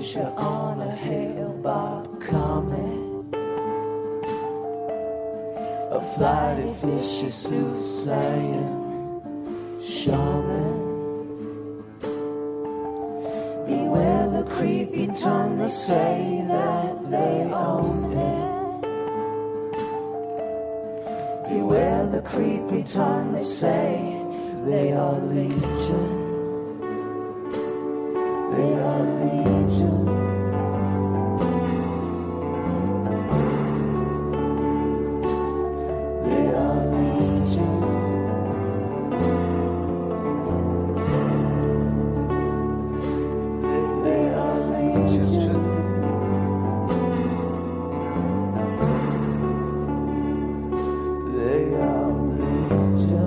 treasure on a hailbark comet. A flighty fish, a soothsaying shaman. Beware the creepy tongue that say that they own it. Beware the creepy tongue that say they are legion. They are legion. They are legion. They are legion. They are legion.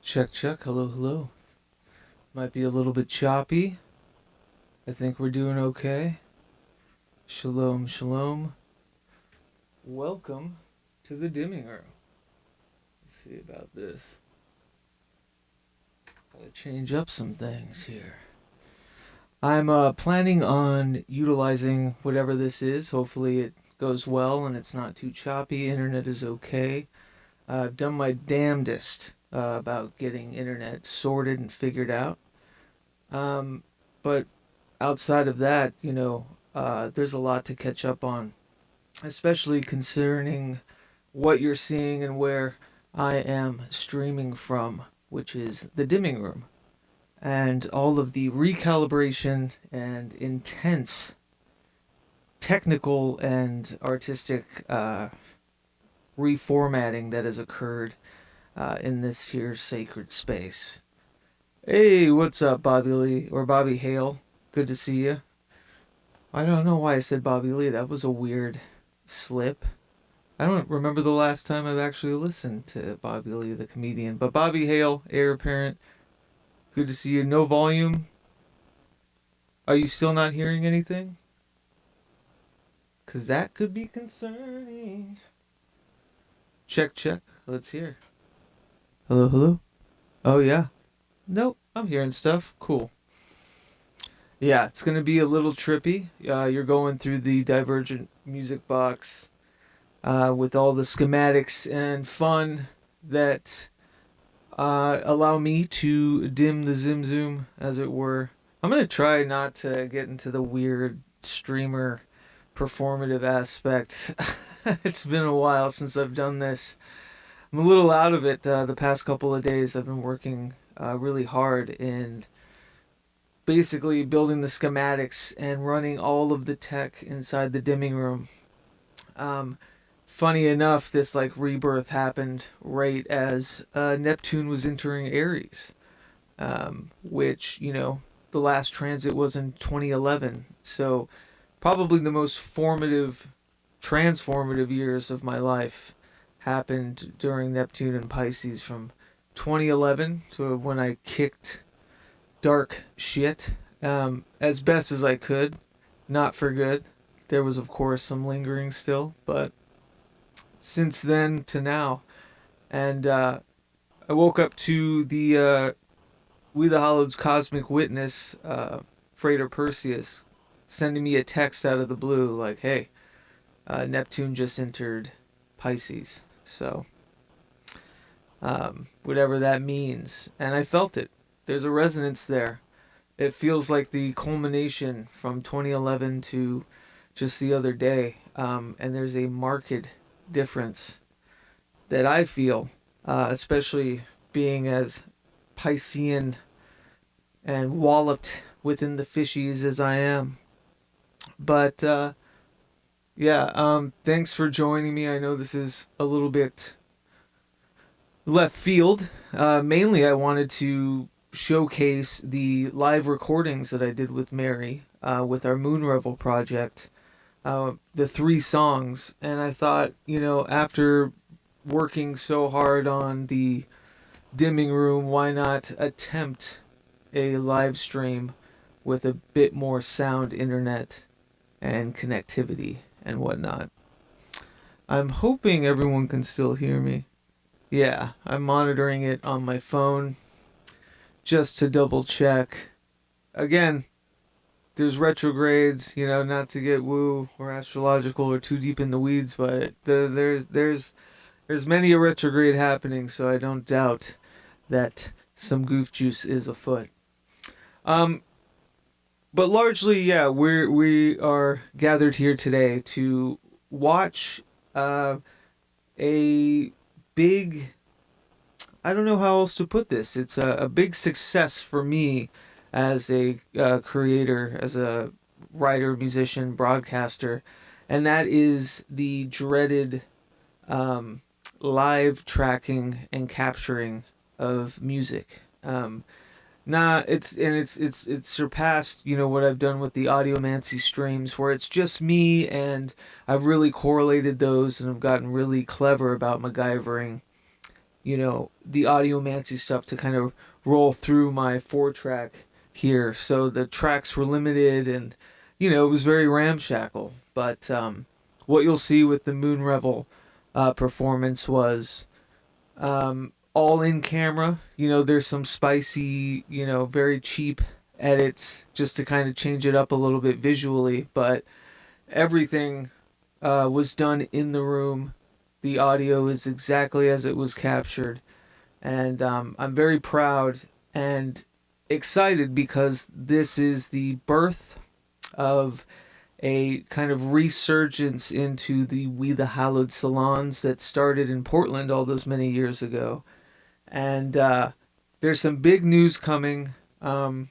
Check, check. Hello, hello. Might be a little bit choppy. I think we're doing okay. Shalom, shalom. Welcome to the dimming room. Let's see about this. Gotta change up some things here. I'm planning on utilizing whatever this is. Hopefully it goes well and it's not too choppy. Internet is okay. I've done my damnedest about getting internet sorted and figured out. But outside of that, there's a lot to catch up on, especially concerning what you're seeing and where I am streaming from, which is the dimming room, and all of the recalibration and intense technical and artistic reformatting that has occurred in this here sacred space. Hey, what's up, Bobby Lee, or Bobby Hale? Good to see you. I don't know why I said Bobby Lee. That was a weird slip. I don't remember the last time I've actually listened to Bobby Lee, the comedian. But Bobby Hale, heir apparent, Good to see you. No volume. Are you still not hearing anything? Because that could be concerning. Check, check. Let's hear. Hello, hello? Oh, yeah. Nope, I'm hearing stuff. Cool. Yeah, it's going to be a little trippy. You're going through the Divergent Music Box with all the schematics and fun that allow me to dim the Zim Zoom, as it were. I'm going to try not to get into the weird streamer performative aspect. It's been a while since I've done this. I'm a little out of it the past couple of days. I've been working really hard in basically building the schematics and running all of the tech inside the dimming room. Um, Funny enough, this like rebirth happened right as Neptune was entering Aries, which, you know, the last transit was in 2011. So probably the most transformative years of my life happened during Neptune and Pisces, from 2011 to when I kicked dark shit as best as I could, not for good. There was, of course, some lingering still, but since then to now. And I woke up to the We the Hollowed's Cosmic Witness, Freighter Perseus, sending me a text out of the blue like, hey, Neptune just entered Pisces. So, whatever that means. And I felt it. There's a resonance there. It feels like the culmination from 2011 to just the other day. And there's a marked difference that I feel, especially being as Piscean and walloped within the fishies as I am. But thanks for joining me. I know this is a little bit left field. Mainly, I wanted to showcase the live recordings that I did with Mary with our Moon Revel project, the 3 songs. And I thought, you know, after working so hard on the dimming room, why not attempt a live stream with a bit more sound, internet, and connectivity and whatnot. I'm hoping everyone can still hear me. Yeah, I'm monitoring it on my phone just to double check. Again, there's retrogrades, you know, not to get woo or astrological or too deep in the weeds, but there's many a retrograde happening, so I don't doubt that some goof juice is afoot. But largely, yeah, we are gathered here today to watch a big, I don't know how else to put this. It's a big success for me as a creator, as a writer, musician, broadcaster, and that is the dreaded live tracking and capturing of music. It's surpassed, you know, what I've done with the audiomancy streams, where it's just me, and I've really correlated those, and I've gotten really clever about MacGyvering, you know, the audiomancy stuff to kind of roll through my 4-track here. So the tracks were limited, and, you know, it was very ramshackle. But what you'll see with the Moon Revel performance was all in camera. You know, there's some spicy, you know, very cheap edits just to kind of change it up a little bit visually, but everything was done in the room. The audio is exactly as it was captured, and I'm very proud and excited because this is the birth of a kind of resurgence into the We the Hallowed salons that started in Portland all those many years ago. And there's some big news coming. I'm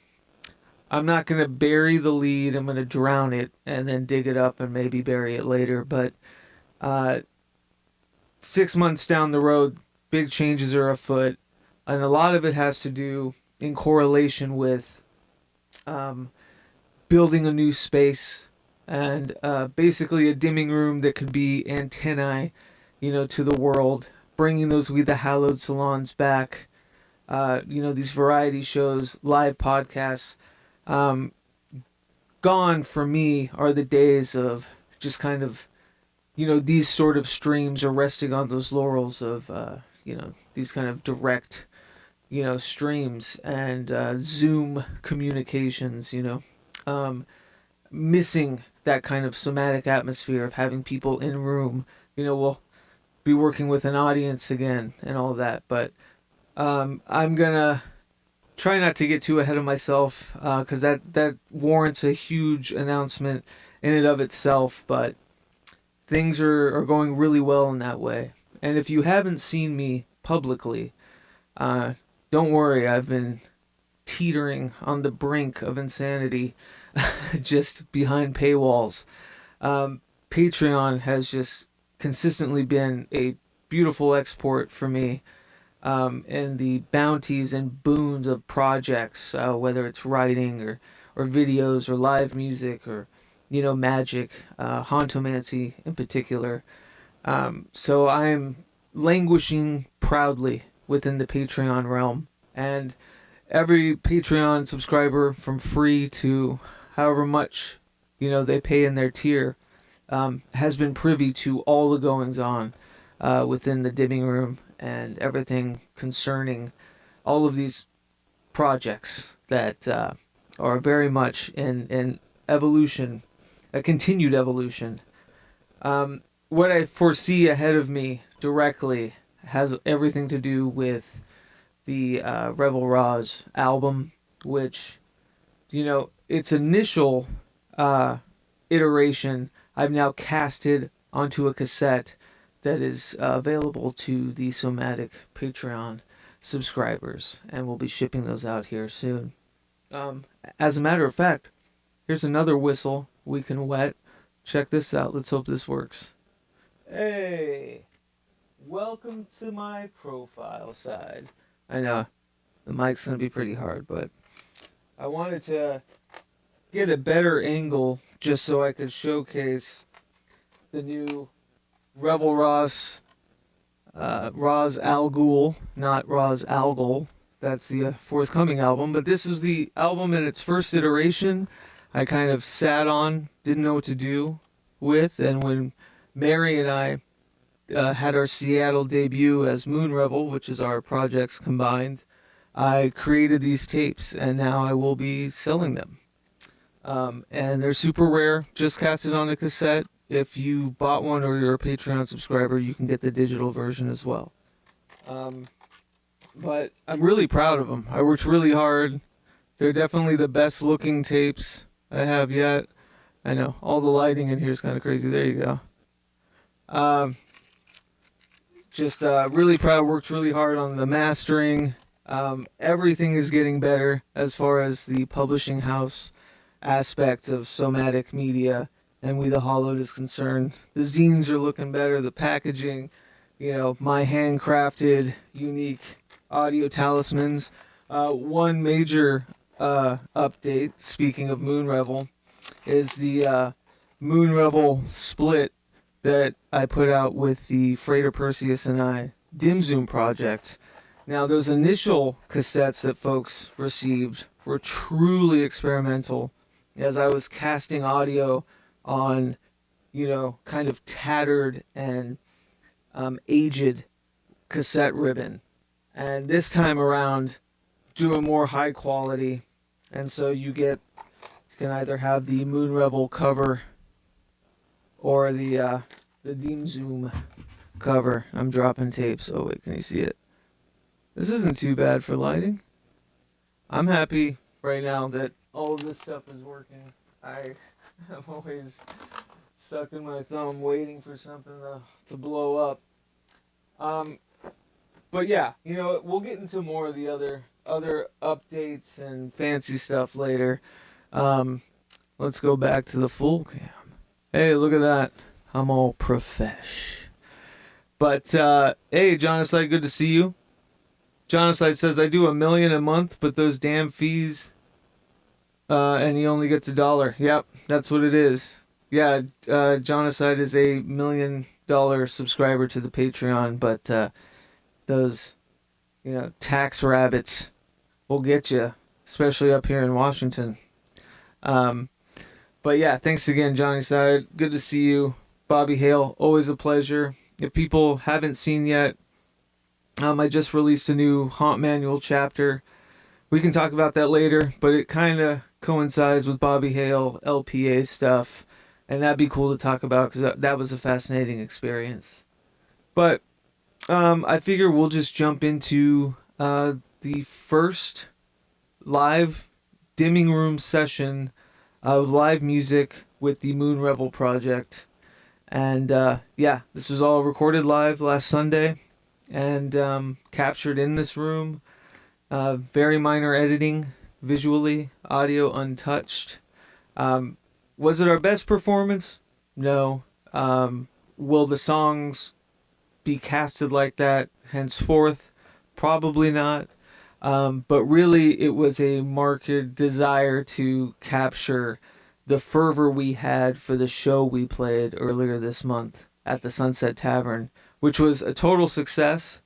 not going to bury the lead. I'm going to drown it and then dig it up and maybe bury it later. But 6 months down the road, big changes are afoot. And a lot of it has to do in correlation with building a new space and basically a dimming room that could be antennae, you know, to the world, bringing those We the Hallowed salons back, these variety shows, live podcasts. Um, Gone for me are the days of just kind of, these sort of streams are resting on those laurels of, these kind of direct, streams and Zoom communications, missing that kind of somatic atmosphere of having people in room. We'll be working with an audience again and all that. But I'm gonna try not to get too ahead of myself because that warrants a huge announcement in and of itself. But things are going really well in that way. And if you haven't seen me publicly, don't worry. I've been teetering on the brink of insanity just behind paywalls. Patreon has just consistently been a beautiful export for me, and the bounties and boons of projects, whether it's writing or videos or live music or magic, hauntomancy in particular. So I'm languishing proudly within the Patreon realm, and every Patreon subscriber, from free to however much they pay in their tier, has been privy to all the goings on within the dimming room and everything concerning all of these projects that are very much in evolution, a continued evolution. What I foresee ahead of me directly has everything to do with the Revel Rosz album, which, its initial iteration I've now casted onto a cassette that is available to the Somatic Patreon subscribers, and we'll be shipping those out here soon. As a matter of fact, here's another whistle we can wet. Check this out. Let's hope this works. Hey, welcome to my profile side. I know the mic's going to be pretty hard, but I wanted to get a better angle just so I could showcase the new Revel Rosz, Rosz Al Ghul, not Rosz Al Ghul. That's the forthcoming album, but this is the album in its first iteration. I kind of sat on, didn't know what to do with, and when Mary and I had our Seattle debut as Moon Revel, which is our projects combined, I created these tapes, and now I will be selling them. And they're super rare, just casted on a cassette. If you bought one or you're a Patreon subscriber, you can get the digital version as well. But I'm really proud of them. I worked really hard. They're definitely the best looking tapes I have yet. I know, all the lighting in here is kind of crazy. There you go. Just really proud. Worked really hard on the mastering. Everything is getting better as far as the publishing house aspect of Somatic Media and We the Hollowed is concerned. The zines are looking better. The packaging, my handcrafted, unique audio talismans. One major update, speaking of Moon Revel, is the Moon Revel split that I put out with the Freighter Perseus and I Dim Zoom project. Now, those initial cassettes that folks received were truly experimental, as I was casting audio on, kind of tattered and aged cassette ribbon. And this time around, doing more high quality. And so you can either have the Moon Revel cover or the Dim Zoom cover. I'm dropping tapes. Oh wait, can you see it? This isn't too bad for lighting. I'm happy right now that all of this stuff is working. I'm always sucking my thumb waiting for something to blow up. But yeah, we'll get into more of the other updates and fancy stuff later. Let's go back to the full cam. Hey, look at that. I'm all profesh. But hey, Jonaside, good to see you. Jonaside says, I do $1 million a month, but those damn fees, and he only gets $1. Yep, that's what it is. Yeah, Jonaside is a $1 million subscriber to the Patreon, but those, tax rabbits will get you, especially up here in Washington. But yeah, thanks again, Johnny Side. Good to see you. Bobby Hale, always a pleasure. If people haven't seen yet, I just released a new Haunt Manual chapter. We can talk about that later, but it kind of coincides with Bobby Hale, LPA stuff, and that'd be cool to talk about because that was a fascinating experience. But I figure we'll just jump into the first live dimming room session of live music with the Moon Revel project. And yeah, this was all recorded live last Sunday and captured in this room. Very minor editing, visually, audio untouched. Was it our best performance? No. Will the songs be casted like that henceforth? Probably not. But really, it was a marked desire to capture the fervor we had for the show we played earlier this month at the Sunset Tavern, which was a total success.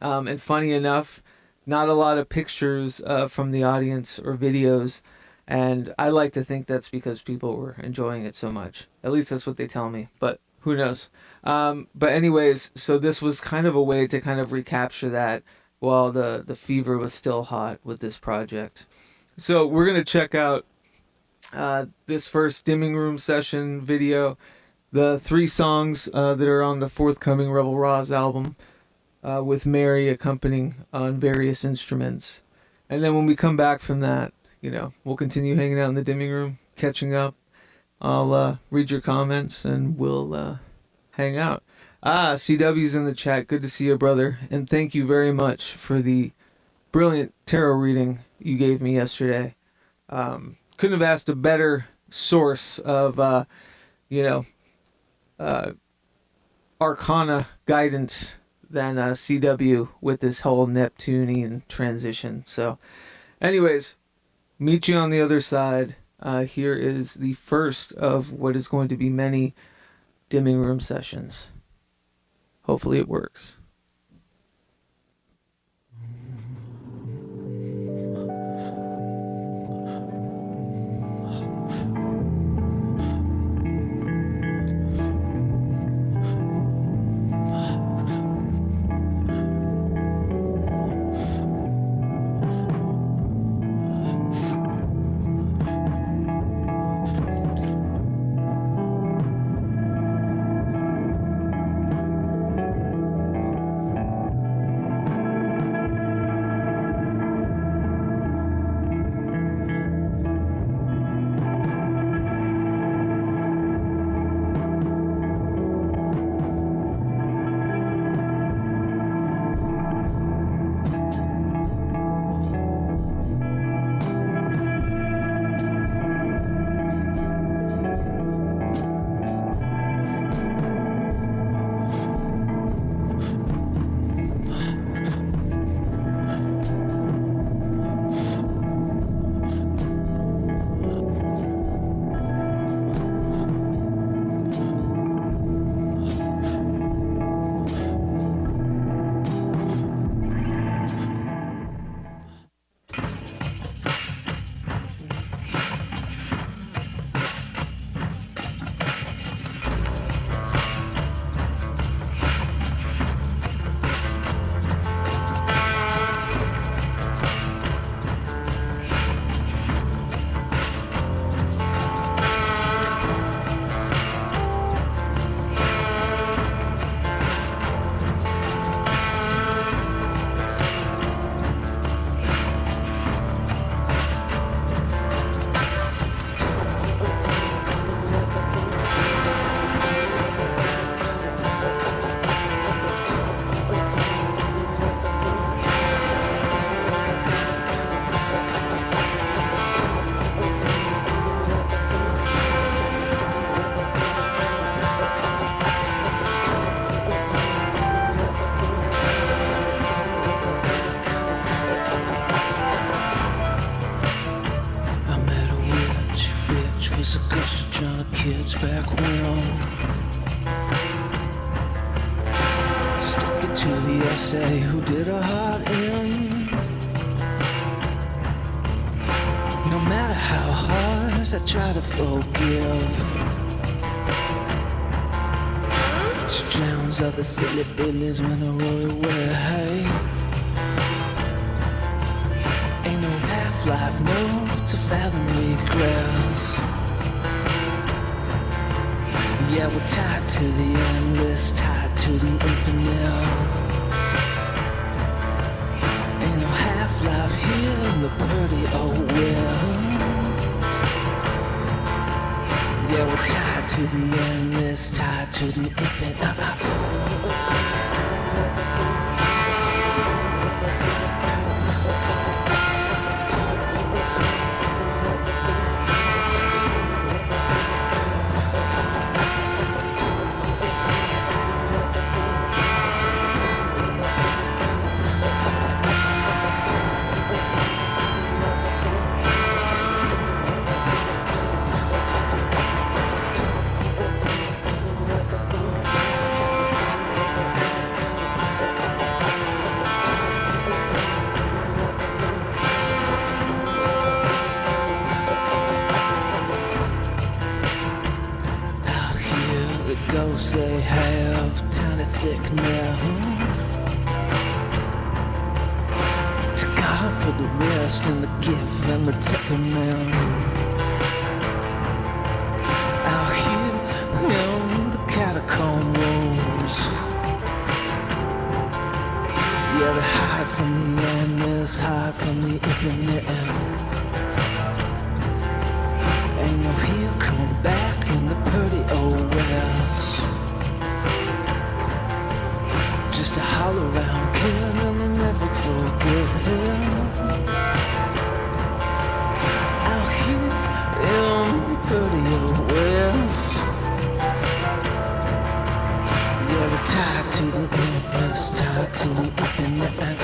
And funny enough, not a lot of pictures from the audience or videos. And I like to think that's because people were enjoying it so much. At least that's what they tell me, but who knows? But anyways, so this was kind of a way to kind of recapture that while the fever was still hot with this project. So we're going to check out this first dimming room session video, the 3 songs that are on the forthcoming Revel Rosz album, with Mary accompanying on various instruments. And then when we come back from that, we'll continue hanging out in the dimming room, catching up. I'll read your comments and we'll hang out. CW's in the chat. Good to see you, brother. And thank you very much for the brilliant tarot reading you gave me yesterday. Couldn't have asked a better source of, arcana guidance than CW with this whole Neptunian transition. So, anyways, meet you on the other side. Here is the first of what is going to be many dimming room sessions. Hopefully it works. to the essay who did her heart in. No matter how hard I try to forgive, she drowns other silly billies when I roll away. Ain't no half-life, no to fathom regrets. Yeah, we're tied to the endless, tied to the infinite. Ain't no half-life here in the pretty old world. Yeah, we're tied to the endless, tied to the infinite. They have tiny thick nails. To God for the rest and the gift and the temperament. Out here in the catacomb rooms. Yeah, they hide from the endless, hide from the infinite. Ain't no heel coming back in the pretty old west. Just a hollow round kid and they never forget him. Out here in the pretty old west. Yeah, we're tied to the endless, tied to the infinite.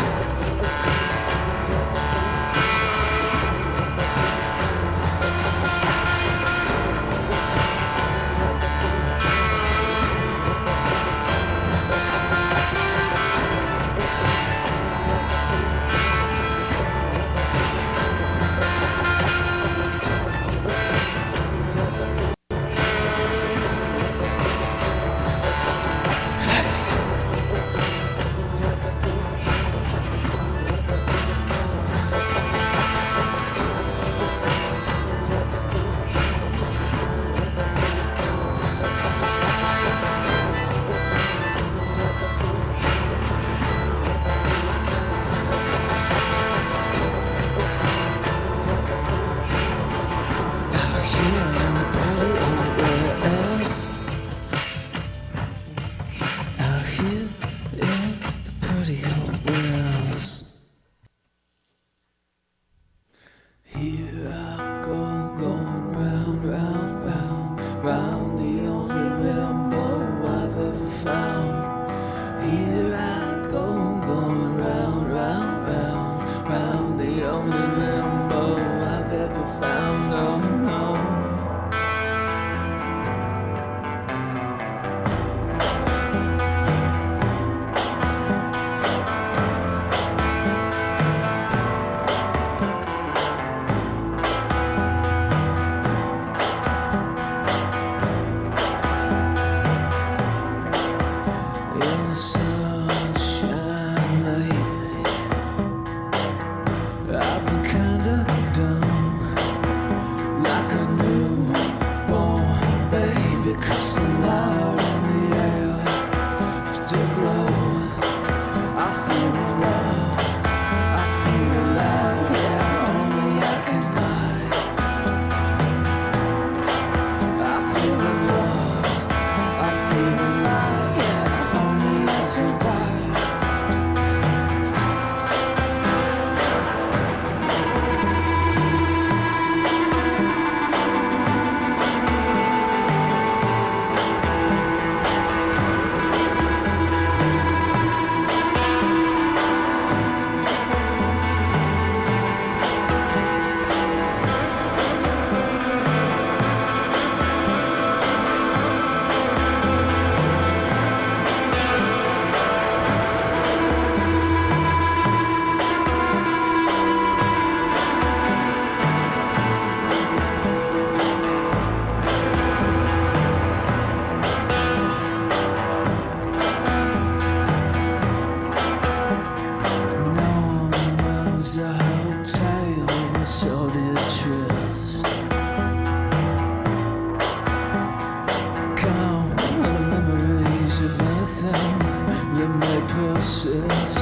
exist.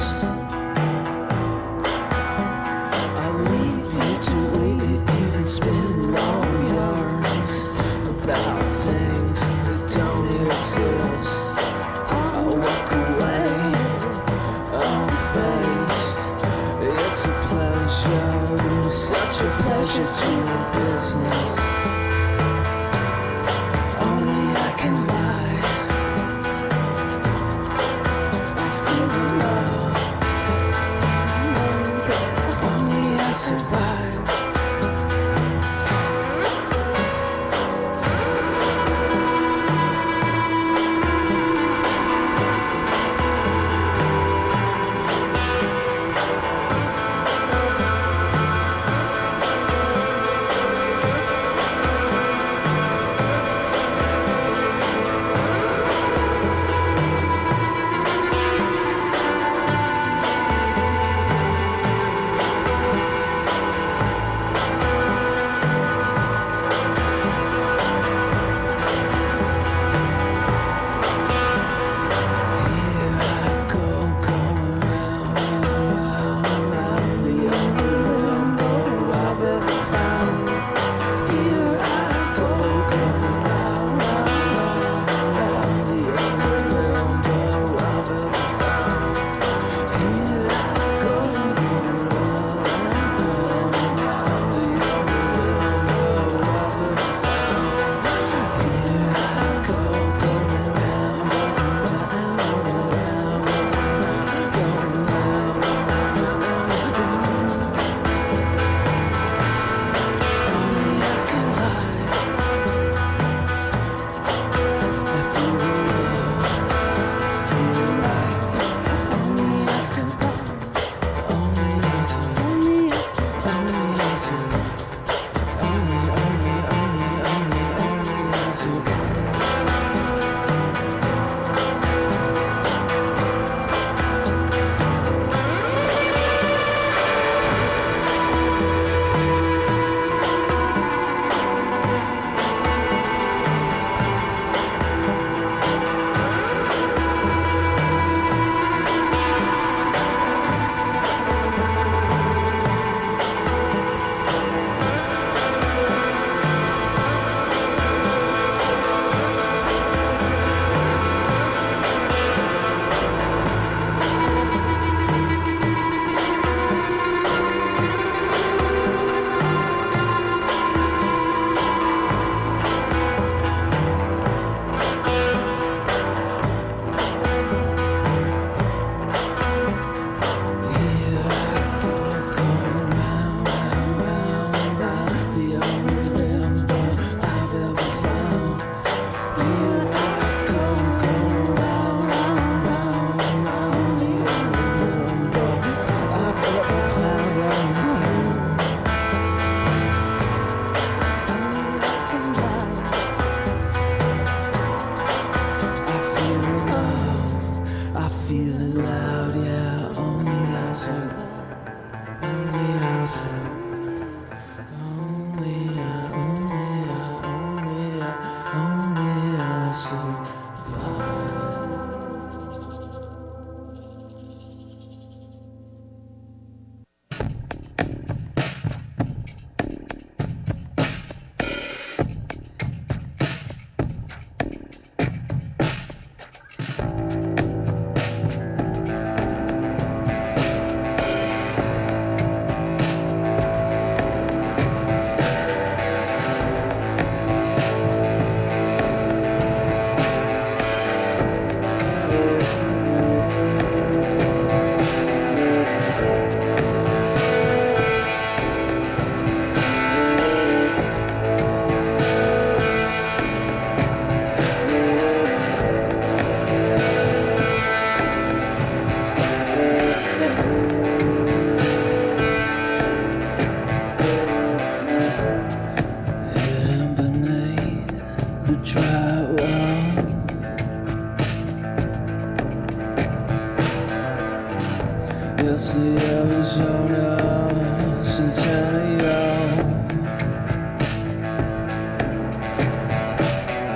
I leave you to wait, even spin long yarns about things that don't exist. I walk away, unfazed. It's a pleasure, such a pleasure to do business. Only I can lie. I feel the love. Only I survive. It's the Arizona Centennial.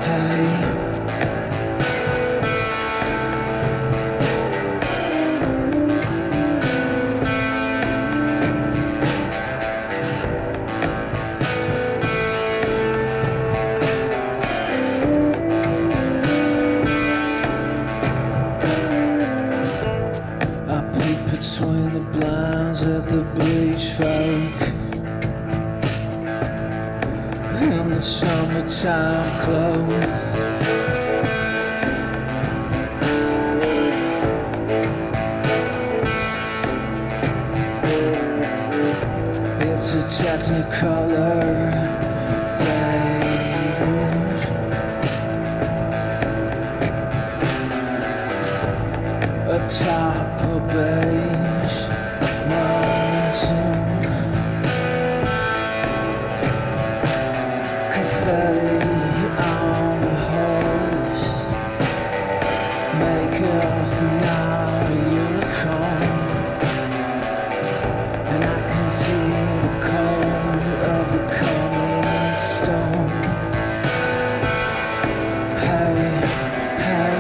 Hey, time close. It's a technicolor days. Atop a beige mountain, confetti on the horse, make off now a unicorn, and I can see the cold of the coming storm. Hey, hey.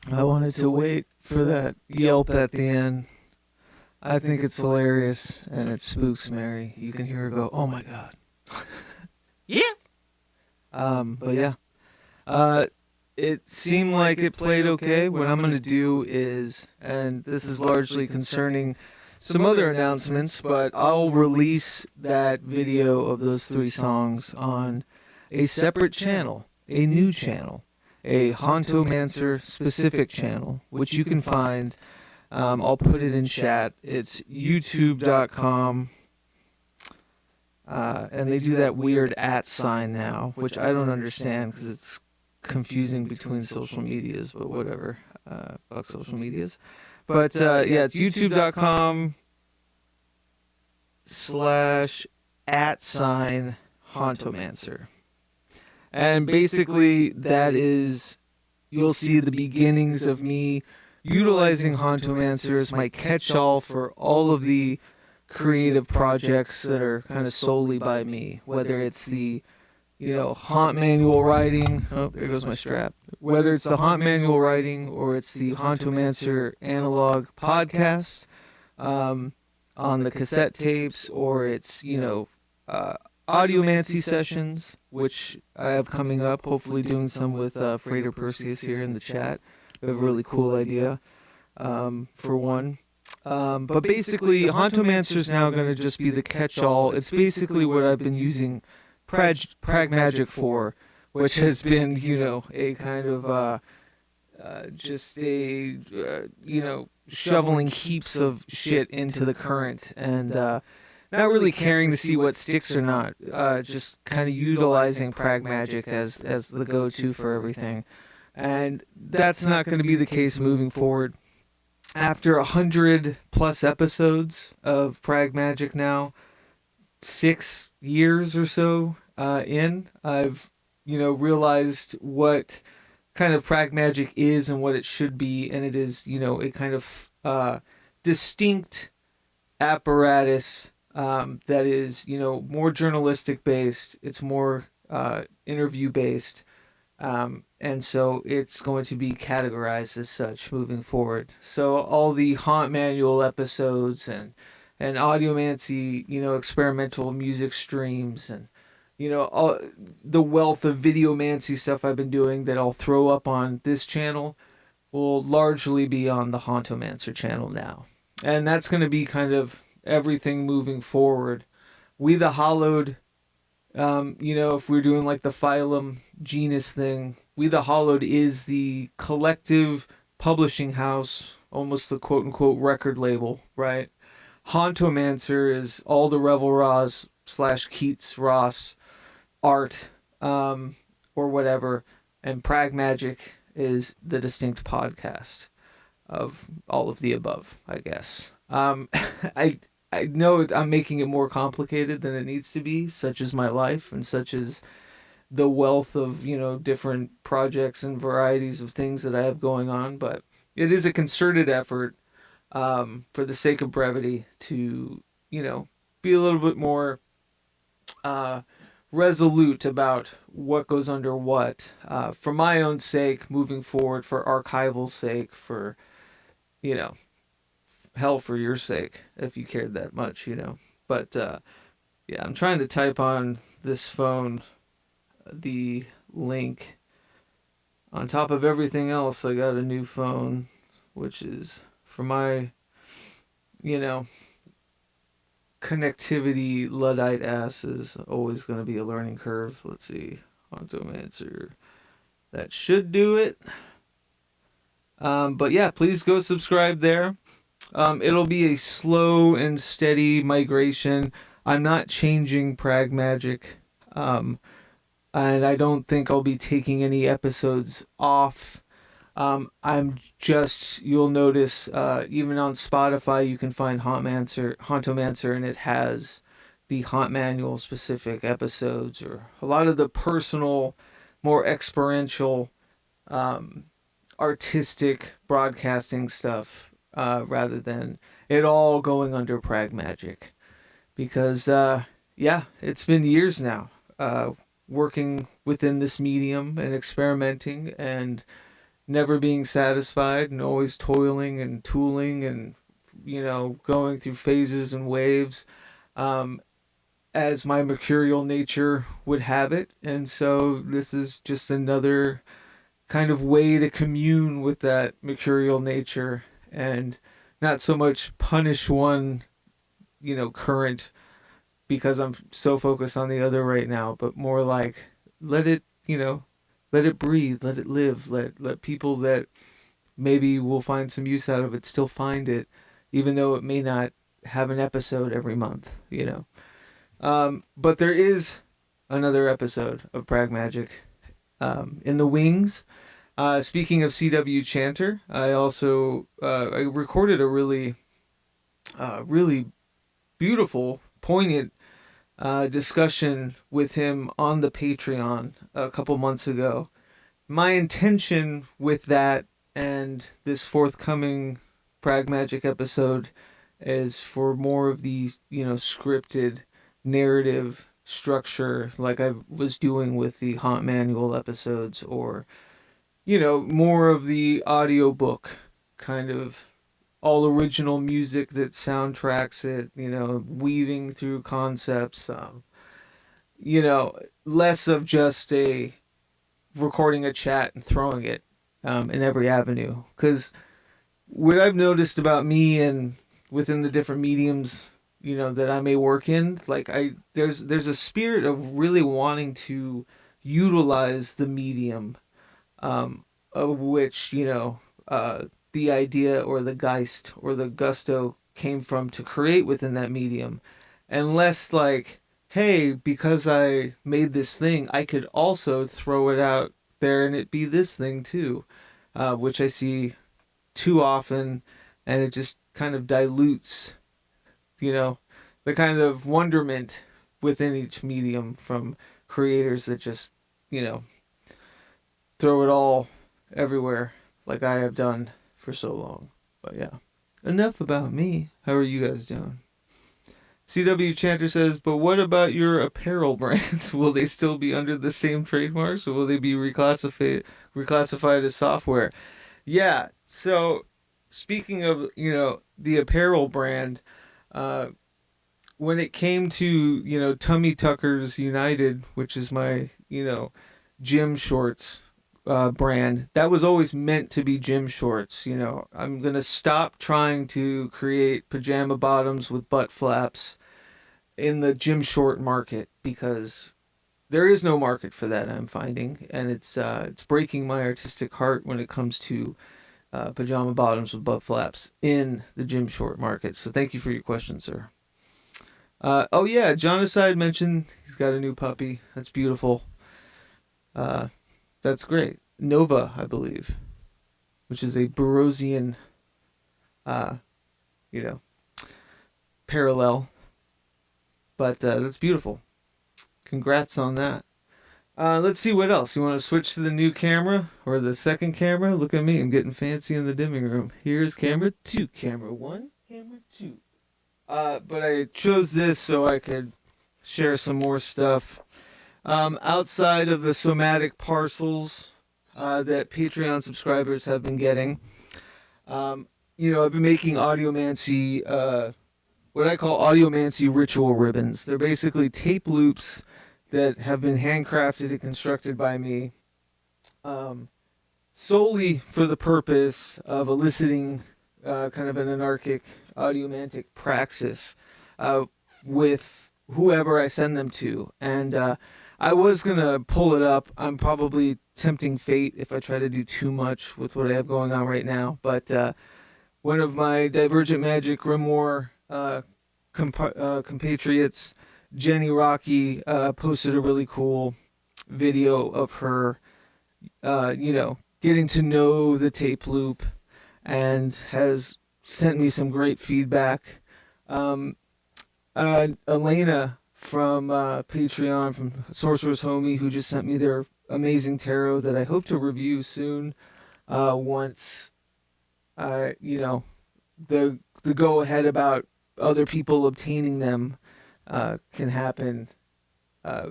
I wanted to wait for that yelp at the end. I think it's hilarious, and it spooks Mary. You can hear her go, "Oh my god." Yeah. But yeah. It seemed like it played okay. What I'm going to do is, and this is largely concerning some other announcements, but I'll release that video of those 3 songs on a separate channel, a new channel, a Hontomancer specific channel, which you can find I'll put it in chat. It's youtube.com. And they do that weird @ sign now, which I don't understand because it's confusing between social medias, but whatever. Fuck social medias. But yeah, it's youtube.com/@ Hontomancer. And basically that is, you'll see the beginnings of me utilizing Hontomancer as my catch-all for all of the creative projects that are kind of solely by me, whether it's the haunt manual writing. Oh, there goes my strap. Whether it's the haunt manual writing or it's the Hontomancer analog podcast on the cassette tapes, or it's audiomancy sessions, which I have coming up. Hopefully, doing some with Freighter Perseus here in the chat. We have a really cool idea for one. But basically, Hontomancer is now going to just be the catch-all. It's basically what I've been using PRAGMAGICK for, which has been, a kind of just a, shoveling heaps of shit into the current and not really caring to see what sticks or not. Just kind of utilizing PRAGMAGICK as the go-to for everything. And that's not going to be the case moving forward. After 100+ episodes of PRAGMAGICK now, 6 years or so in, I've realized what kind of PRAGMAGICK is and what it should be, and it is a kind of distinct apparatus that is more journalistic based. It's more interview based. And so it's going to be categorized as such moving forward. So all the haunt manual episodes and audiomancy, experimental music streams, and all the wealth of videomancy stuff I've been doing that I'll throw up on this channel will largely be on the Hontomancer channel now. And that's going to be kind of everything moving forward. We the Hollowed, if we're doing like the phylum genus thing, We the Hollowed is the collective publishing house, almost the quote-unquote record label, right? Hontomancer is all the Revel Rosz / Keats Ross art, or whatever, and PRAGMAGICK is the distinct podcast of all of the above, I guess. I know I'm making it more complicated than it needs to be, such is my life and such is the wealth of, different projects and varieties of things that I have going on, but it is a concerted effort for the sake of brevity to, be a little bit more resolute about what goes under what, for my own sake, moving forward, for archival sake, for, hell, for your sake, if you cared that much, But, yeah, I'm trying to type on this phone the link. On top of everything else, I got a new phone, which is for my, connectivity Luddite ass is always going to be a learning curve. Let's see. Hontomancer. That should do it. But yeah, please go subscribe there. It'll be a slow and steady migration. I'm not changing PRAGMAGICK. And I don't think I'll be taking any episodes off. I'm just, you'll notice, even on Spotify, you can find Hontomancer, and it has the Haunt Manual specific episodes, or a lot of the personal, more experiential, artistic broadcasting stuff, rather than it all going under PRAGMAGICK. Because, yeah, it's been years now, working within this medium and experimenting and never being satisfied and always toiling and tooling and, going through phases and waves, as my mercurial nature would have it. And so this is just another kind of way to commune with that mercurial nature and not so much punish one, current, because I'm so focused on the other right now, but more like let it breathe, let it live, let people that maybe we'll find some use out of it, still find it, even though it may not have an episode every month, But there is another episode of PRAGMAGICK in the wings. Speaking of CW Chanter, I also I recorded a really beautiful, poignant discussion with him on the Patreon a couple months ago. My intention with that and this forthcoming PRAGMAGICK episode is for more of these, scripted narrative structure like I was doing with the Haunt Manual episodes, or, more of the audiobook kind of all original music that soundtracks it, weaving through concepts, less of just a recording a chat and throwing it in every avenue. Because what I've noticed about me and within the different mediums, that I may work in, like there's a spirit of really wanting to utilize the medium, of which, the idea or the geist or the gusto came from to create within that medium, and less like, hey, because I made this thing, I could also throw it out there and it be this thing too, which I see too often, and it just kind of dilutes, the kind of wonderment within each medium from creators that just, throw it all everywhere like I have done for so long. But yeah, enough about me. How are you guys doing? CW Chanter says, but what about your apparel brands? Will they still be under the same trademarks, or will they be reclassified as software? Yeah, so speaking of, the apparel brand, when it came to, Tummy Tucker's United, which is my, gym shorts brand, that was always meant to be gym shorts. I'm going to stop trying to create pajama bottoms with butt flaps in the gym short market, because there is no market for that, I'm finding, and it's breaking my artistic heart when it comes to pajama bottoms with butt flaps in the gym short market. So thank you for your question, sir. Oh yeah, Jonacide mentioned he's got a new puppy. That's beautiful. That's great. Nova, I believe, which is a Barosian, parallel. But that's beautiful. Congrats on that. Let's see what else. You want to switch to the new camera or the second camera? Look at me. I'm getting fancy in the dimming room. Here's camera 2. Camera 1. Camera 2. But I chose this so I could share some more stuff. Outside of the somatic parcels that Patreon subscribers have been getting, I've been making audiomancy, what I call audiomancy ritual ribbons. They're basically tape loops that have been handcrafted and constructed by me, solely for the purpose of eliciting kind of an anarchic audiomantic praxis with whoever I send them to. And I was going to pull it up. I'm probably tempting fate if I try to do too much with what I have going on right now. But one of my Divergent Magic Grimoire compatriots, Jenny Rocky, posted a really cool video of her, getting to know the tape loop, and has sent me some great feedback. Elena from Patreon, from Sorcerer's Homie, who just sent me their amazing tarot that I hope to review soon, once the go ahead about other people obtaining them can happen.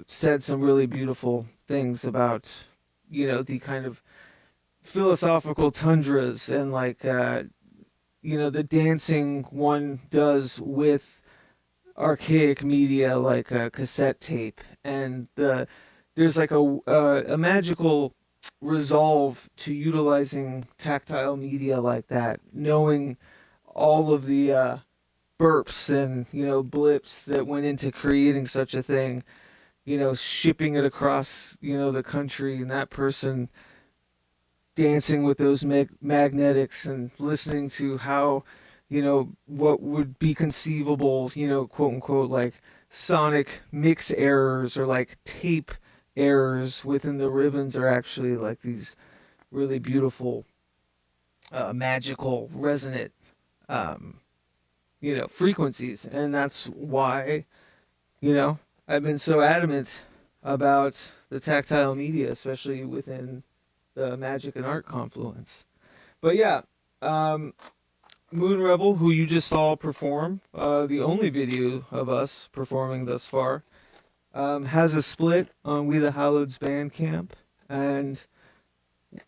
Said some really beautiful things about the kind of philosophical tundras and the dancing one does with archaic media like a cassette tape, and there's like a magical resolve to utilizing tactile media like that, knowing all of the burps and blips that went into creating such a thing, shipping it across the country, and that person dancing with those magnetics and listening to how, what would be conceivable, quote unquote, like sonic mix errors or like tape errors within the ribbons are actually like these really beautiful, magical, resonant, um, frequencies. And that's why, I've been so adamant about the tactile media, especially within the magic and art confluence. But yeah, um, Moon Rebel, who you just saw perform, the only video of us performing thus far, has a split on We the Hallowed's Bandcamp, and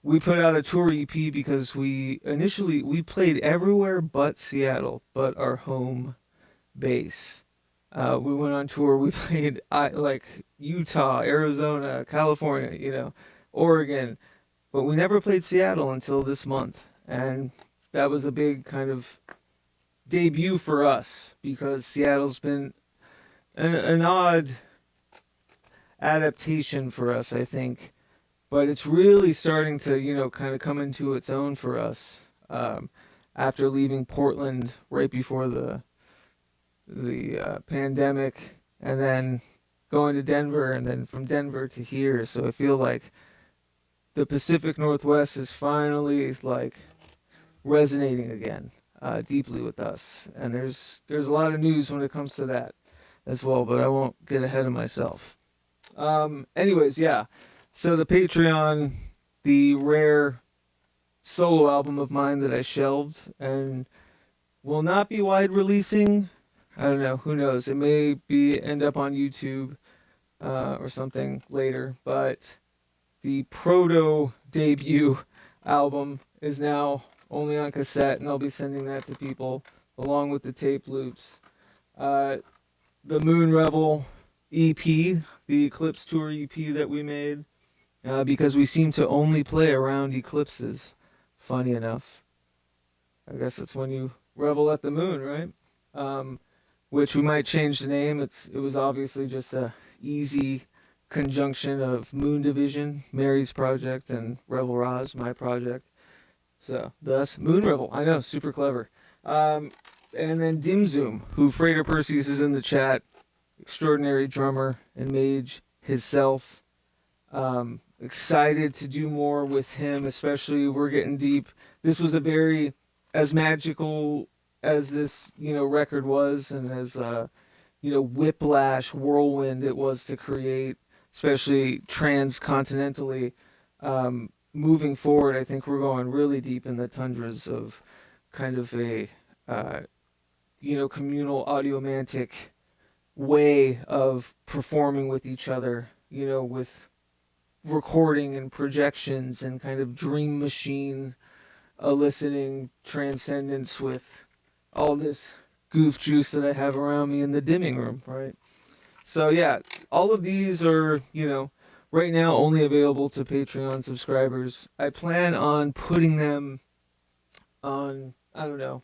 we put out a tour EP because we played everywhere but Seattle, but our home base. We went on tour. We played like Utah, Arizona, California, Oregon, but we never played Seattle until this month, and that was a big kind of debut for us because Seattle's been an odd adaptation for us, I think, but it's really starting to, kind of come into its own for us, after leaving Portland right before the pandemic, and then going to Denver, and then from Denver to here. So I feel like the Pacific Northwest is finally like resonating again, deeply with us. And there's a lot of news when it comes to that as well, but I won't get ahead of myself. Anyways, yeah. So the Patreon, the rare solo album of mine that I shelved and will not be wide releasing. I don't know. Who knows? It may end up on YouTube, or something later. But the proto debut album is now only on cassette, and I'll be sending that to people along with the tape loops. The Moon Rebel EP, the Eclipse Tour EP that we made, because we seem to only play around eclipses. Funny enough. I guess that's when you revel at the moon, right? Which we might change the name. It was obviously just a easy conjunction of Moon Division, Mary's project, and Revel Rosz, my project. So, thus, Moon Rebel. I know, super clever. And then Dim Zoom, who Freighter Perseus is in the chat, extraordinary drummer and mage himself. Excited to do more with him, especially we're getting deep. This was a very, as magical as this, record was, and as, whiplash, whirlwind it was to create, especially transcontinentally. Moving forward, I think we're going really deep in the tundras of kind of a, communal audiomantic way of performing with each other, with recording and projections and kind of dream machine eliciting transcendence with all this goof juice that I have around me in the dimming room, right? So yeah, all of these are, right now only available to Patreon subscribers. I plan on putting them on, I don't know,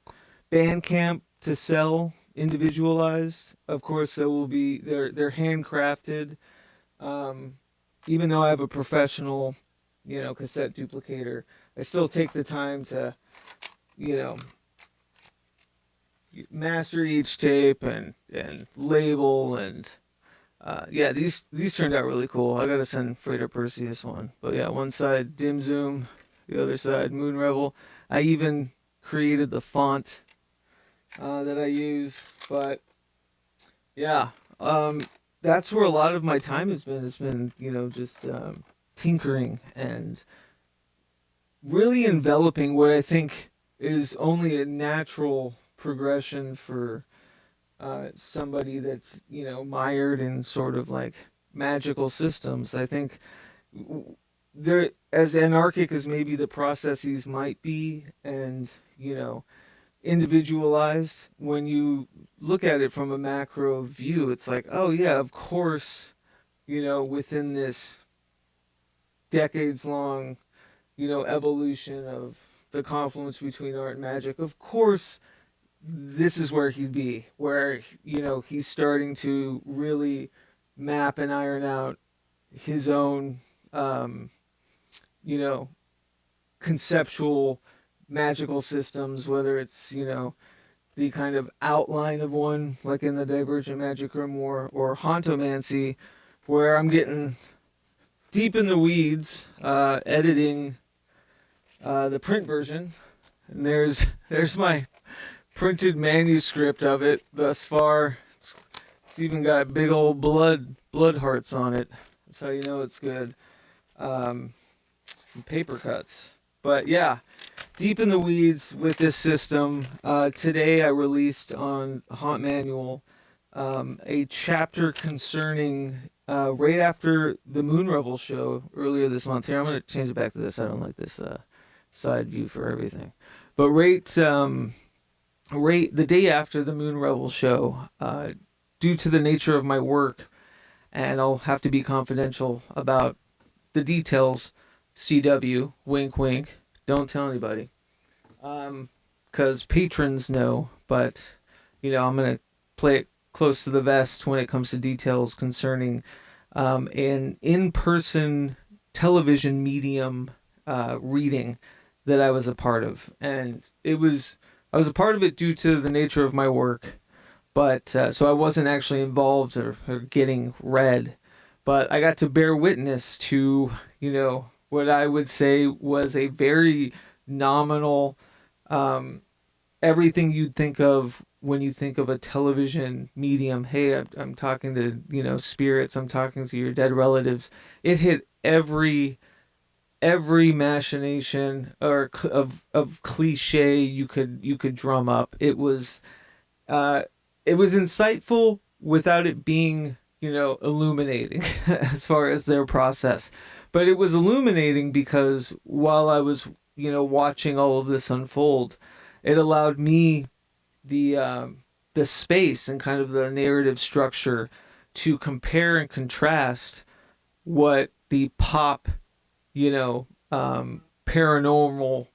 Bandcamp to sell individualized. Of course, they're handcrafted. Even though I have a professional, cassette duplicator, I still take the time to, master each tape and label and, yeah, these turned out really cool. I gotta send Freighter Perseus one. But yeah, one side Dim Zoom, the other side Moon Rebel. I even created the font that I use. But yeah, that's where a lot of my time has been. It's been, just tinkering and really enveloping what I think is only a natural progression for somebody that's, mired in sort of like magical systems. I think they're as anarchic as maybe the processes might be, and, individualized. When you look at it from a macro view, it's like, oh yeah, of course, within this decades long, evolution of the confluence between art and magic, of course, this is where he'd be, where, he's starting to really map and iron out his own, you know, conceptual magical systems, whether it's, the kind of outline of one, like in the Divergent Magic Room, or Hauntomancy, where I'm getting deep in the weeds, editing the print version. And there's my printed manuscript of it thus far. It's even got big old blood hearts on it. That's how you know it's good. Paper cuts. But yeah, deep in the weeds with this system. Today I released on Haunt Manual a chapter concerning right after the Moon Revel show earlier this month. Here, I'm going to change it back to this. I don't like this side view for everything. But right the day after the Moon Revel show, due to the nature of my work, and I'll have to be confidential about the details, CW, wink wink, don't tell anybody, because patrons know, but I'm going to play it close to the vest when it comes to details concerning an in-person television medium reading that I was a part of. And I was a part of it due to the nature of my work, but so I wasn't actually involved or getting read, but I got to bear witness to, what I would say was a very nominal, everything you'd think of when you think of a television medium. Hey, I'm talking to, spirits. I'm talking to your dead relatives. It hit every machination or of cliche you could drum up. It was insightful without it being, illuminating as far as their process. But it was illuminating because while I was, watching all of this unfold, it allowed me the space and kind of the narrative structure to compare and contrast what the pop, paranormal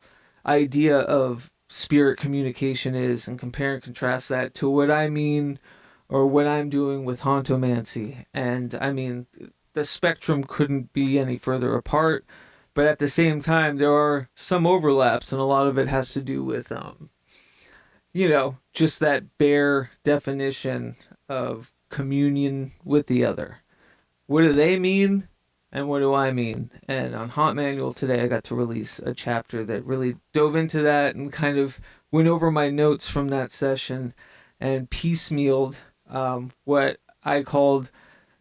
idea of spirit communication is, and compare and contrast that to what I mean or what I'm doing with hauntomancy. And I mean, the spectrum couldn't be any further apart, but at the same time there are some overlaps, and a lot of it has to do with just that bare definition of communion with the other. What do they mean and what do I mean? And on Haunt Manual today I got to release a chapter that really dove into that and kind of went over my notes from that session and piecemealed what I called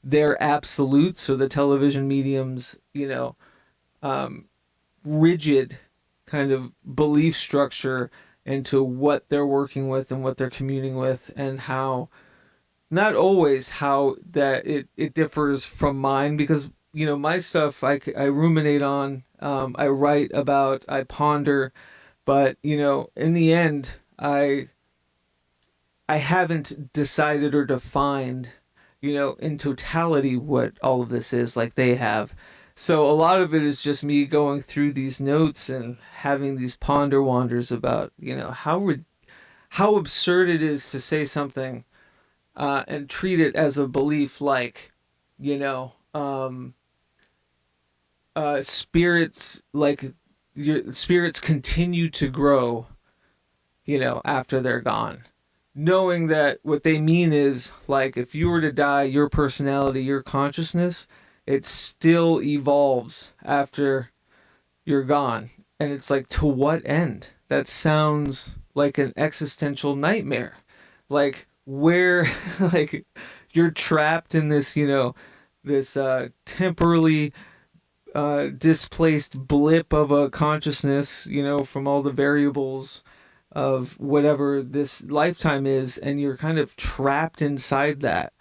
their absolutes, or the television medium's, rigid kind of belief structure into what they're working with and what they're communing with, and how, not always how that it differs from mine, because, my stuff I ruminate on, I write about, I ponder, but, in the end, I haven't decided or defined, in totality what all of this is like they have. So a lot of it is just me going through these notes and having these ponder wanders about, how absurd it is to say something and treat it as a belief, like, spirits, like your spirits continue to grow, after they're gone. Knowing that what they mean is, like, if you were to die, your personality, your consciousness, it still evolves after you're gone. And it's like, to what end? That sounds like an existential nightmare. Like, where, like, you're trapped in this, this temporally displaced blip of a consciousness, from all the variables of whatever this lifetime is, and you're kind of trapped inside that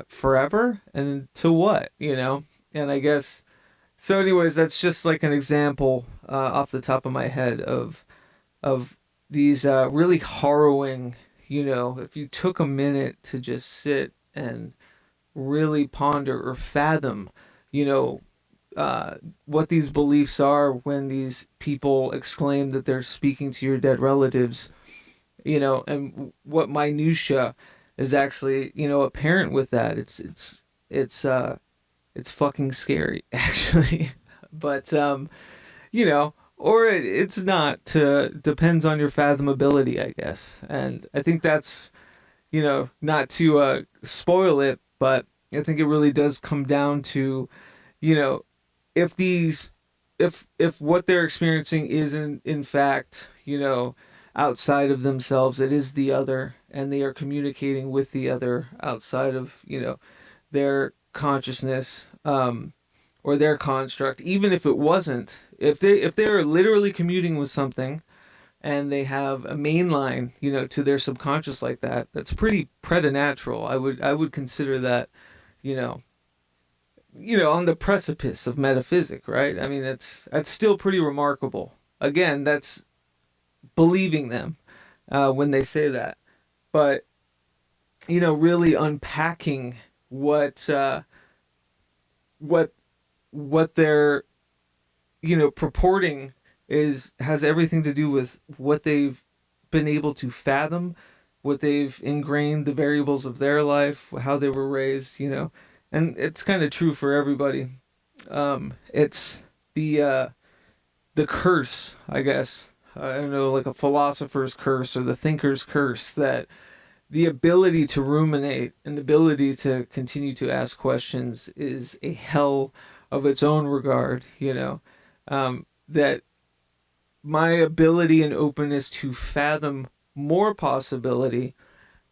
forever, and to what, and I guess so. Anyways, that's just like an example off the top of my head of these really harrowing, if you took a minute to just sit and really ponder or fathom, what these beliefs are when these people exclaim that they're speaking to your dead relatives, and what minutia is actually, apparent with that. It's fucking scary, actually. But, or it's not. Depends on your fathomability, I guess. And I think that's, not to spoil it, but I think it really does come down to, you know, if these, if what they're experiencing is in fact, outside of themselves, it is the other, and they are communicating with the other outside of, their consciousness, or their construct. Even if it wasn't, if they're literally communing with something, and they have a main line, to their subconscious like that, that's pretty preternatural. I would consider that, you know, on the precipice of metaphysic, right? I mean, that's still pretty remarkable. Again, that's believing them when they say that, but really unpacking what what what they're purporting has everything to do with what they've been able to fathom, what they've ingrained, the variables of their life, how they were raised, and it's kind of true for everybody. It's the curse, I guess. I don't know, like a philosopher's curse or the thinker's curse, that the ability to ruminate and the ability to continue to ask questions is a hell of its own regard, that my ability and openness to fathom more possibility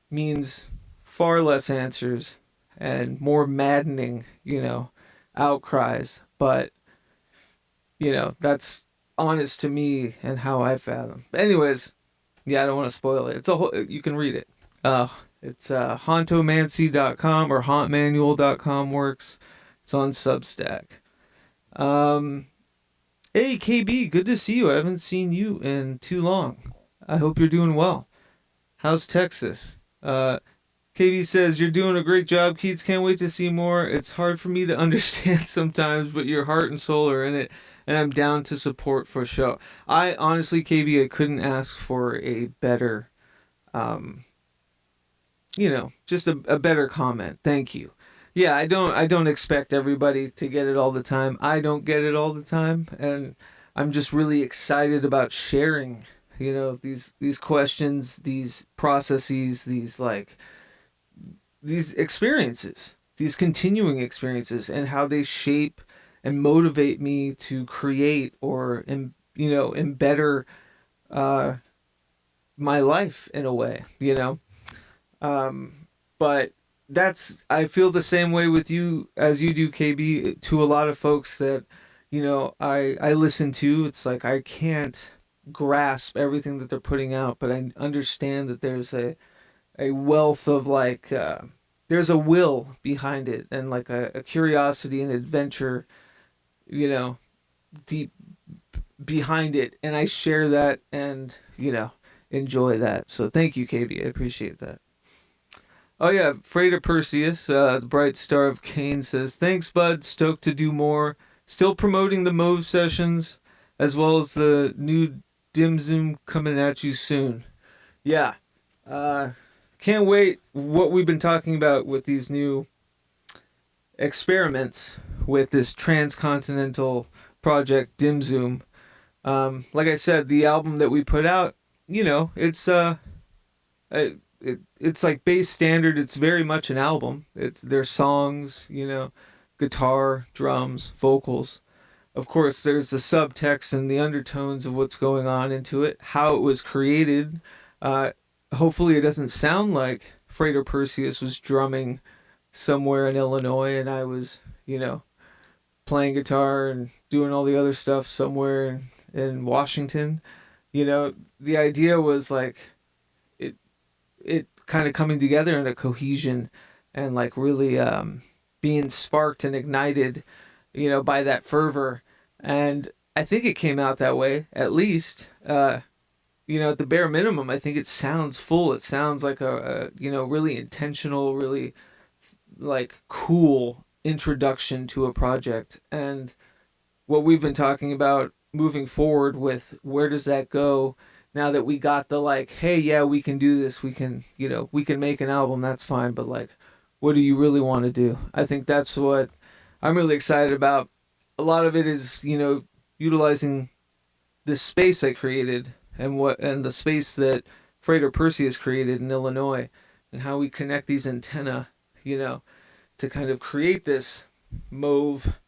means far less answers and more maddening, outcries. But, that's honest to me and how I fathom. But anyways, yeah, I don't want to spoil it. It's a whole, you can read it. It's hauntomancy.com or hauntmanual.com works. It's on Substack. Hey, KB, good to see you. I haven't seen you in too long. I hope you're doing well. How's Texas? KB says, you're doing a great job, Keats. Can't wait to see more. It's hard for me to understand sometimes, but your heart and soul are in it, and I'm down to support for show. I honestly, KB, I couldn't ask for a better, just a better comment. Thank you. Yeah, I don't expect everybody to get it all the time. I don't get it all the time, and I'm just really excited about sharing, these questions, these processes, these experiences, these continuing experiences, and how they shape and motivate me to create or embetter my life in a way, but I feel the same way with you as you do, KB, to a lot of folks that, I listen to. It's like I can't grasp everything that they're putting out, but I understand that there's a wealth of there's a will behind it, and like a curiosity and adventure, deep behind it. And I share that and, enjoy that. So thank you, KB. I appreciate that. Oh yeah, Freda Perseus, the bright star of Kane, says, thanks, bud. Stoked to do more. Still promoting the Mauve sessions, as well as the new Dim Zoom coming at you soon. Yeah. Can't wait what we've been talking about with these new experiments with this transcontinental project, Dim Zoom. Like I said, the album that we put out, it's it's like bass standard. It's very much an album. It's their songs, guitar, drums, vocals. Of course, there's the subtext and the undertones of what's going on into it, how it was created. Hopefully it doesn't sound like Frater Perseus was drumming somewhere in Illinois and I was, playing guitar and doing all the other stuff somewhere in Washington. The idea was like it kind of coming together in a cohesion and like really being sparked and ignited, by that fervor. And I think it came out that way, at least. At the bare minimum, I think it sounds full. It sounds like a really intentional, really like cool introduction to a project. And what we've been talking about moving forward with, where does that go now that we got the like, hey, yeah, we can do this. We can, we can make an album. That's fine. But like, what do you really want to do? I think that's what I'm really excited about. A lot of it is, utilizing this space I created and the space that Freighter Percy has created in Illinois, and how we connect these antennae, you know, to kind of create this mauve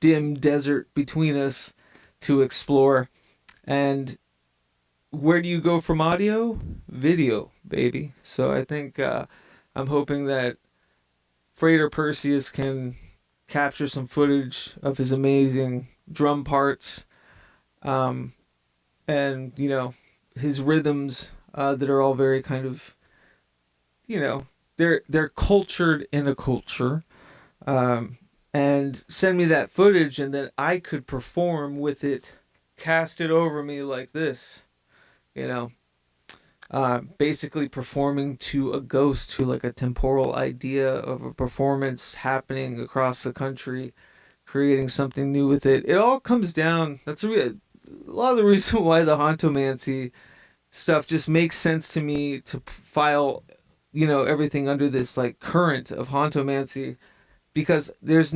dim desert between us to explore. And where do you go from audio? Video, baby. So I think I'm hoping that Freighter Perseus can capture some footage of his amazing drum parts, um, and his rhythms that are all very kind of, they're cultured in a culture, and send me that footage, and then I could perform with it, cast it over me like this, you know, basically performing to a ghost, to like a temporal idea of a performance happening across the country, creating something new with it. It all comes down. That's a lot of the reason why the Hontomancy stuff just makes sense to me, to file, everything under this like current of Hontomancy, because there's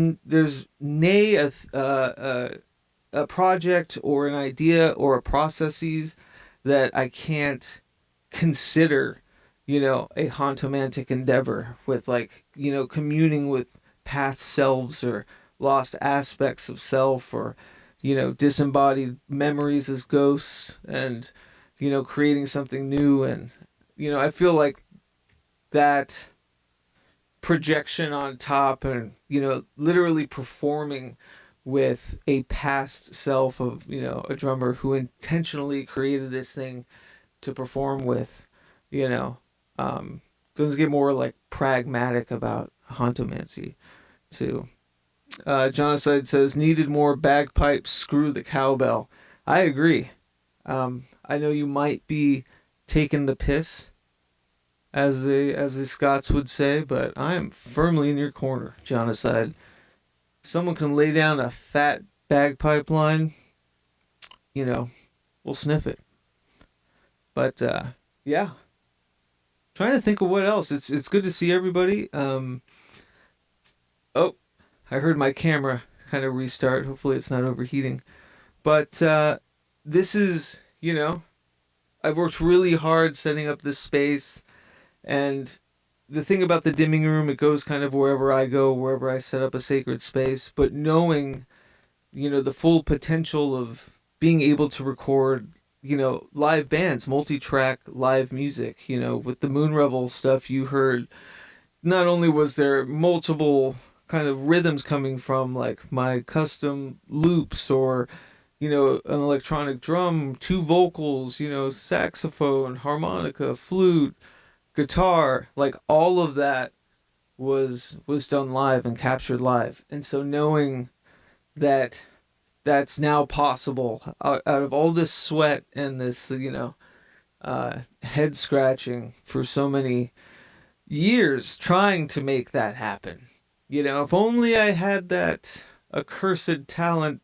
nay a project or an idea or a processes that I can't consider, a hontomantic endeavor with, like, communing with past selves or lost aspects of self, or, disembodied memories as ghosts, and, creating something new. And, I feel like that projection on top, and, literally performing with a past self of, a drummer who intentionally created this thing to perform with, doesn't get more like pragmatic about hontomancy too. Genocide says, needed more bagpipes, screw the cowbell. I agree. I know you might be taking the piss, as the Scots would say, but I am firmly in your corner, Genocide. If someone can lay down a fat bagpipe line, we'll sniff it. But yeah, trying to think of what else. It's good to see everybody. Oh, I heard my camera kind of restart. Hopefully it's not overheating. But this is, I've worked really hard setting up this space. And the thing about the dimming room, it goes kind of wherever I go, wherever I set up a sacred space. But knowing, the full potential of being able to record, live bands, multi-track live music, with the Moon Revel stuff you heard, not only was there multiple kind of rhythms coming from like my custom loops, or, an electronic drum, two vocals, saxophone, harmonica, flute, guitar, like all of that was done live and captured live. And so knowing that that's now possible out of all this sweat and this, head scratching for so many years trying to make that happen. If only I had that accursed talent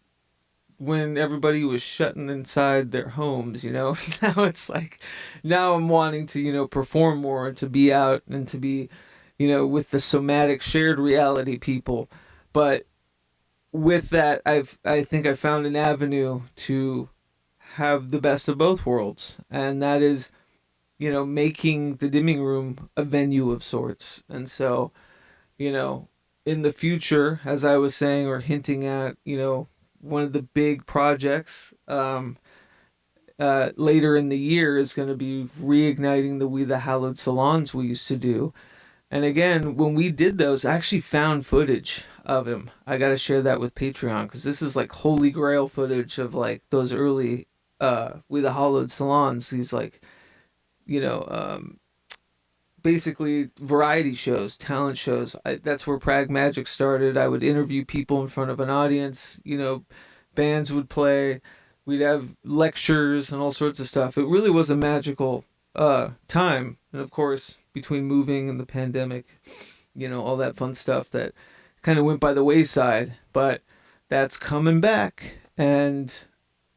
when everybody was shutting inside their homes, now it's like, now I'm wanting to, perform more, to be out, and to be, with the somatic shared reality people. But with that, I think I found an avenue to have the best of both worlds, and that is, making the dimming room a venue of sorts. And so, in the future, as I was saying or hinting at, one of the big projects later in the year is going to be reigniting the We the Hallowed Salons we used to do. And again, when we did those, I actually found footage of him. I got to share that with Patreon, because this is like holy grail footage of like those early We the Hallowed Salons. These like, basically variety shows, talent shows. That's where PRAGMAGICK started. I would interview people in front of an audience, bands would play, we'd have lectures and all sorts of stuff. It really was a magical time. And of course, between moving and the pandemic, all that fun stuff that kind of went by the wayside, but that's coming back. And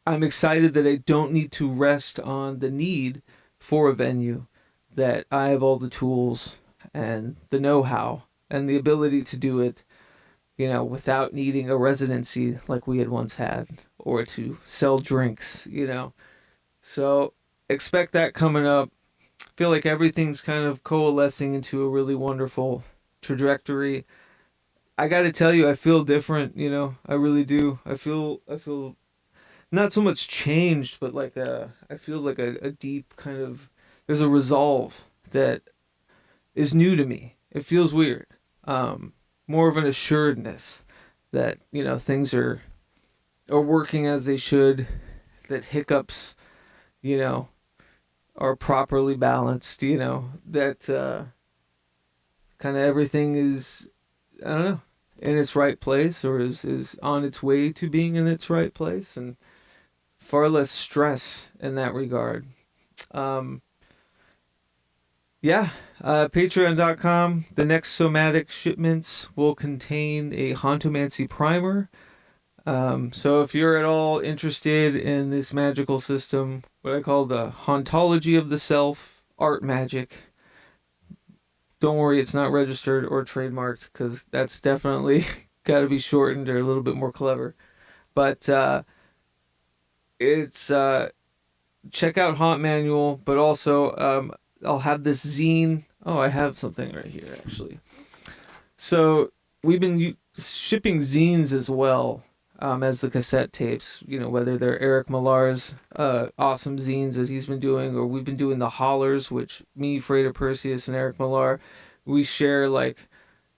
I'm excited that I don't need to rest on the need for a venue, that I have all the tools and the know-how and the ability to do it without needing a residency like we had once had, or to sell drinks, So expect that coming up. Feel like everything's kind of coalescing into a really wonderful trajectory. I got to tell you, I feel different, I really do. I feel not so much changed, but I feel like a deep kind of, there's a resolve that is new to me. It feels weird. More of an assuredness that, things are working as they should, that hiccups, you know, are properly balanced, that kind of everything is, I don't know, in its right place, or is on its way to being in its right place, and far less stress in that regard. Um, yeah, Patreon.com. The next somatic shipments will contain a Hauntomancy primer. So if you're at all interested in this magical system, what I call the hauntology of the self, art magic, don't worry, it's not registered or trademarked, because that's definitely got to be shortened or a little bit more clever. But it's check out Haunt Manual, but also I'll have this zine. Oh, I have something right here actually. So we've been shipping zines as well, as the cassette tapes. Whether they're Eric Millar's awesome zines that he's been doing, or we've been doing the Hollers, which me, Freda Perseus, and Eric Millar, we share. Like,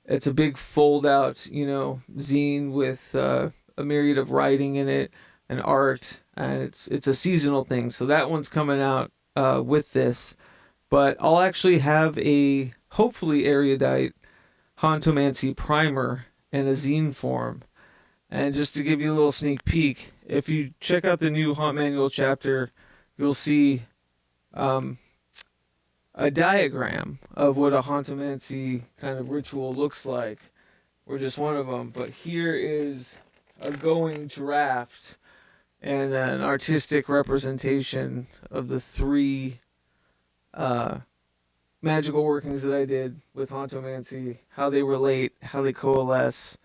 it's a big fold out, zine with a myriad of writing in it and art, and it's a seasonal thing. So that one's coming out with this, but I'll actually have a hopefully erudite Hauntomancy primer in a zine form. And just to give you a little sneak peek, if you check out the new Haunt Manual chapter, you'll see a diagram of what a Hauntomancy kind of ritual looks like. We're just one of them, but here is a going draft and an artistic representation of the three magical workings that I did with Hauntomancy, how they relate, how they coalesce,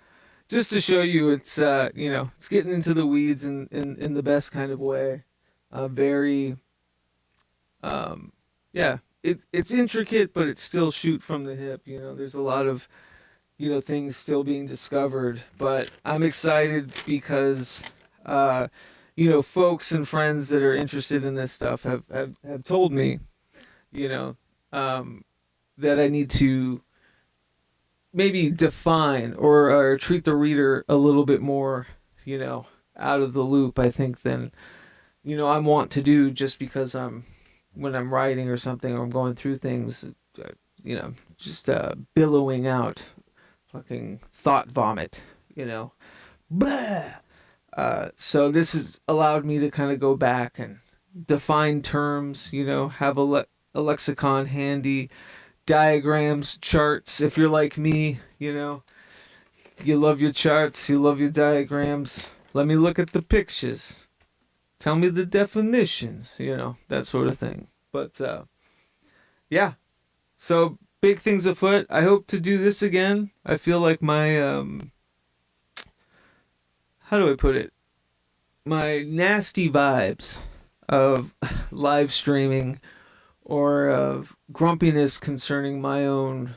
just to show you it's it's getting into the weeds in the best kind of way. Very it's intricate, but it's still shoot from the hip. There's a lot of things still being discovered, but I'm excited because folks and friends that are interested in this stuff have told me that I need to maybe define or treat the reader a little bit more, out of the loop, I think, than, I want to do, just because when I'm writing or something, or I'm going through things, just billowing out fucking thought vomit, Blah! So this has allowed me to kind of go back and define terms, have a lexicon handy, diagrams, charts. If you're like me, you love your charts, you love your diagrams. Let me look at the pictures. Tell me the definitions, that sort of thing. But yeah, so big things afoot. I hope to do this again. I feel like my how do I put it? My nasty vibes of live streaming, or of grumpiness concerning my own,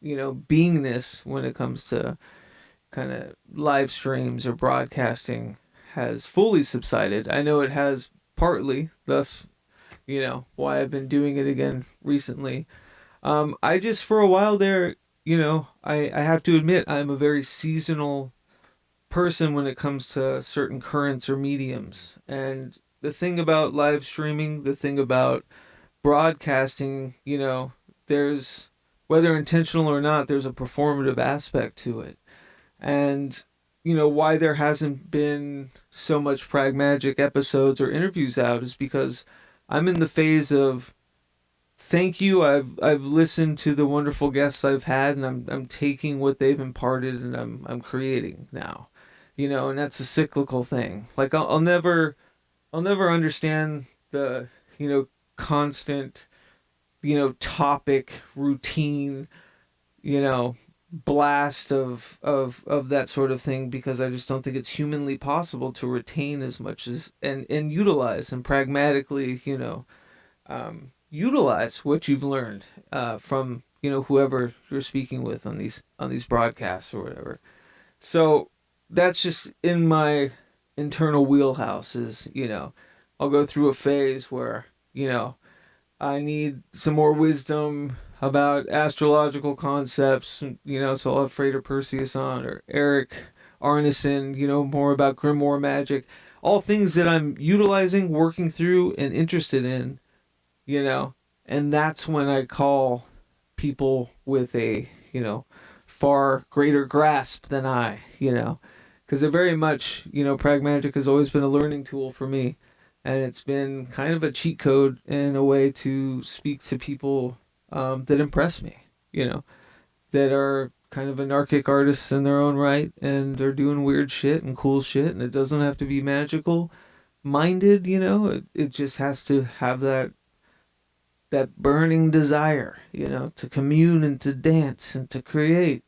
beingness when it comes to kind of live streams or broadcasting, has fully subsided. I know it has partly, thus, why I've been doing it again recently. I just, for a while there, I have to admit, I'm a very seasonal person when it comes to certain currents or mediums. And the thing about live streaming, the thing about broadcasting, there's, whether intentional or not, there's a performative aspect to it. And why there hasn't been so much PRAGMAGICK episodes or interviews out is because I'm in the phase of, thank you, I've listened to the wonderful guests I've had, and I'm taking what they've imparted, and I'm creating now, and that's a cyclical thing. Like, I'll never understand the constant topic routine blast of that sort of thing, because I just don't think it's humanly possible to retain as much as and utilize and pragmatically, utilize what you've learned from whoever you're speaking with on these broadcasts or whatever. So that's just in my internal wheelhouse. Is I'll go through a phase where I need some more wisdom about astrological concepts, so I'll have Frater Perseus on, or Eric Arneson, more about Grimoire magic, all things that I'm utilizing, working through, and interested in, and that's when I call people with a, far greater grasp than I, because they're very much, PRAGMAGICK has always been a learning tool for me. And it's been kind of a cheat code in a way to speak to people that impress me, that are kind of anarchic artists in their own right, and they're doing weird shit and cool shit, and it doesn't have to be magical minded, it just has to have that burning desire, to commune and to dance and to create,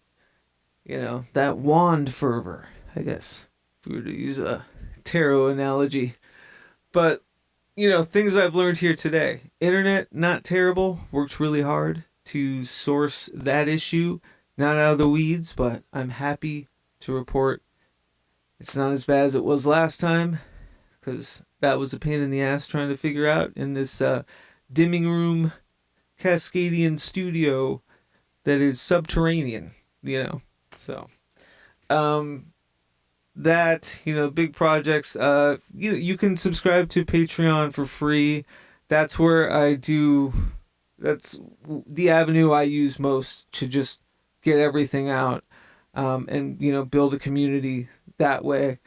that wand fervor, I guess, if we were to use a tarot analogy. But, things I've learned here today. Internet, not terrible. Worked really hard to source that issue. Not out of the weeds, but I'm happy to report it's not as bad as it was last time, because that was a pain in the ass trying to figure out in this dimming room Cascadian studio that is subterranean, So, that, big projects, you can subscribe to Patreon for free. That's where that's the avenue I use most to just get everything out, and build a community that way.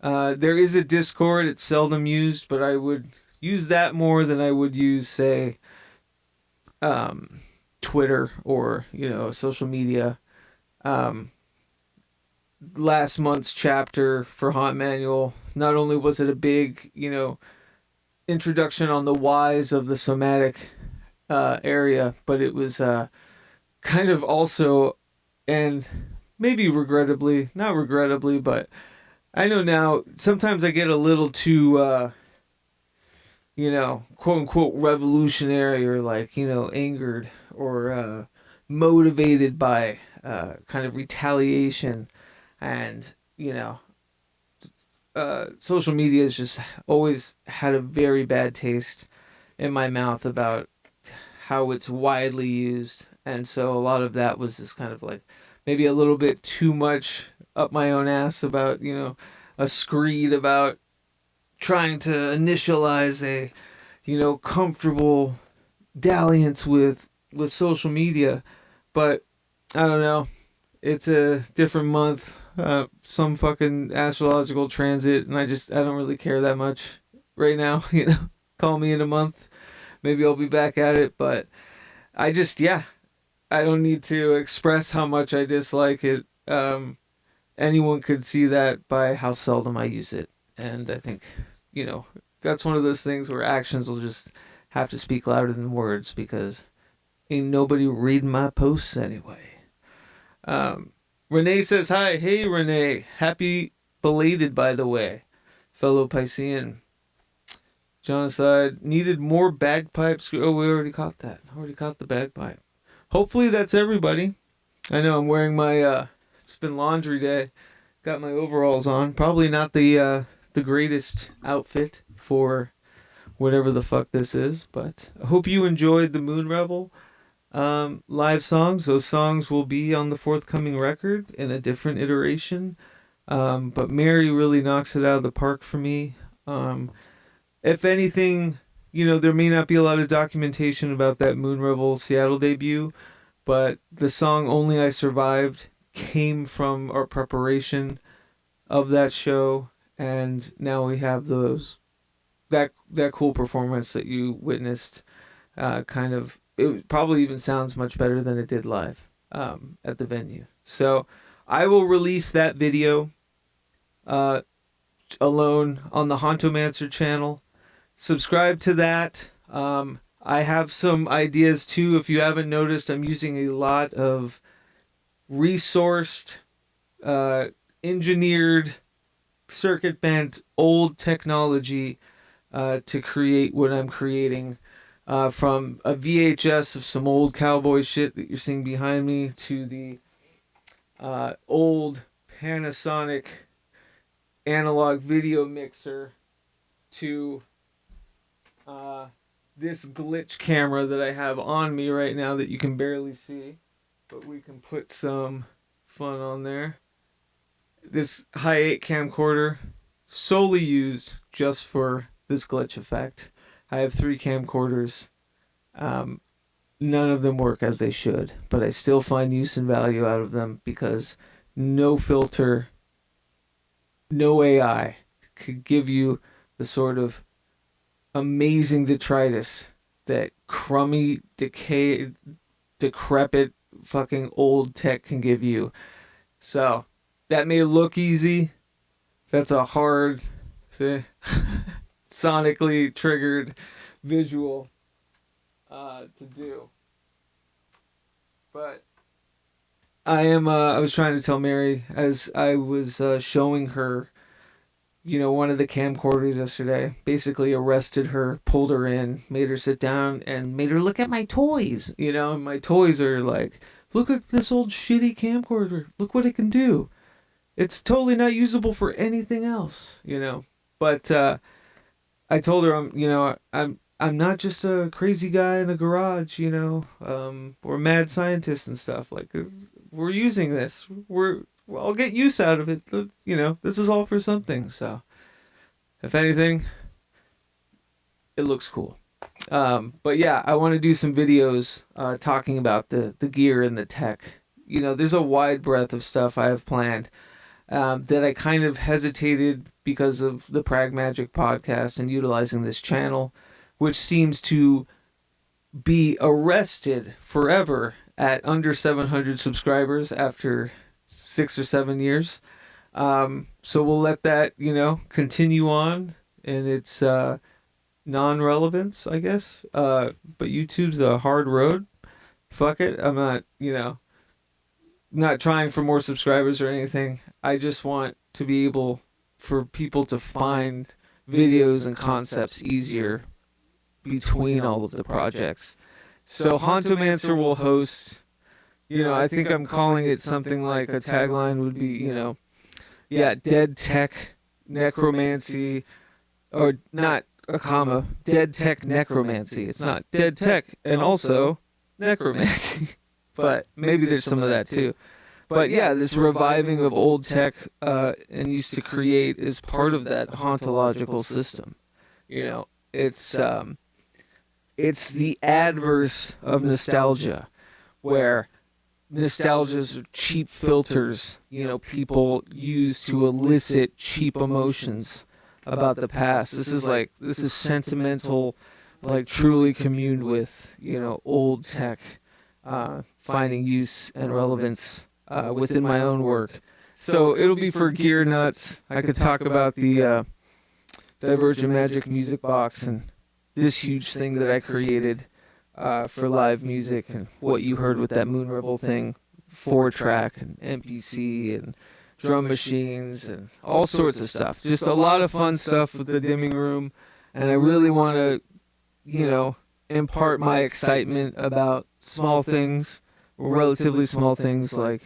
There is a Discord. It's seldom used, but I would use that more than I would use, say, Twitter or social media. Last month's chapter for Haunt Manual, not only was it a big, introduction on the whys of the somatic area, but it was kind of also, and maybe not regrettably, but I know now sometimes I get a little too, quote unquote revolutionary, or angered or motivated by kind of retaliation. And, social media has just always had a very bad taste in my mouth about how it's widely used. And so a lot of that was just kind of like maybe a little bit too much up my own ass about, a screed about trying to initialize a, comfortable dalliance with social media. But I don't know. It's a different month, some fucking astrological transit, and I don't really care that much right now, Call me in a month, maybe I'll be back at it, but I don't need to express how much I dislike it. Anyone could see that by how seldom I use it, and I think, that's one of those things where actions will just have to speak louder than words, because ain't nobody reading my posts anyway. Renee says hi. Hey, Renee. Happy belated, by the way, fellow Piscean. Genocide. Needed more bagpipes. Oh, we already caught that. Already caught the bagpipe. Hopefully that's everybody. I know I'm wearing my, it's been laundry day. Got my overalls on. Probably not the greatest outfit for whatever the fuck this is, but I hope you enjoyed the Moon Revel. Live songs. Those songs will be on the forthcoming record in a different iteration. But Mary really knocks it out of the park for me. If anything, there may not be a lot of documentation about that Moon Revel Seattle debut, but the song Only I Survived came from our preparation of that show, and now we have that cool performance that you witnessed. It probably even sounds much better than it did live at the venue. So I will release that video alone on the Hauntomancer channel. Subscribe to that. I have some ideas too. If you haven't noticed, I'm using a lot of resourced, engineered, circuit bent, old technology to create what I'm creating. From a VHS of some old cowboy shit that you're seeing behind me to the old Panasonic analog video mixer to this glitch camera that I have on me right now that you can barely see, but we can put some fun on there. This high 8 camcorder, solely used just for this glitch effect. I have 3 camcorders. None of them work as they should, but I still find use and value out of them because no filter, no AI could give you the sort of amazing detritus that crummy, decrepit, fucking old tech can give you. So, that may look easy. That's a hard, sonically triggered visual to do. But I was trying to tell Mary as I was showing her, one of the camcorders yesterday, basically arrested her, pulled her in, made her sit down, and made her look at my toys. And my toys are like, look at this old shitty camcorder. Look what it can do. It's totally not usable for anything else, But I told her I'm not just a crazy guy in a garage, or a mad scientist and stuff. Like, we're using this. I'll get use out of it. This is all for something. So, if anything, it looks cool. But yeah, I want to do some videos talking about the gear and the tech. There's a wide breadth of stuff I have planned that I kind of hesitated because of the PRAGMAGICK podcast and utilizing this channel, which seems to be arrested forever at under 700 subscribers after 6 or 7 years. So we'll let that, continue on in its non-relevance, I guess. But YouTube's a hard road. Fuck it. I'm not, not trying for more subscribers or anything. I just want to be able for people to find videos and concepts easier between all of the projects. So Hauntomancer will host, I think I'm calling it something like a tagline would be, dead tech necromancy, or not a comma, dead tech necromancy. It's not dead tech and also necromancy, but maybe there's some of that too. But yeah, this reviving of old tech and used to create is part of that hauntological system. It's the adverse of nostalgia, where nostalgia's are cheap filters, people use to elicit cheap emotions about the past. This is sentimental, like truly communed with, old tech, finding use and relevance within my own work. So it'll be for gear nuts. I could talk about the Divergent Magic music box and this huge thing that I created for live music, and what you heard with that Moon Revel thing, 4-track and MPC and drum machines and all sorts of stuff. Just a lot of fun stuff with the dimming room, and I really want to, impart my excitement about small things, relatively small things like,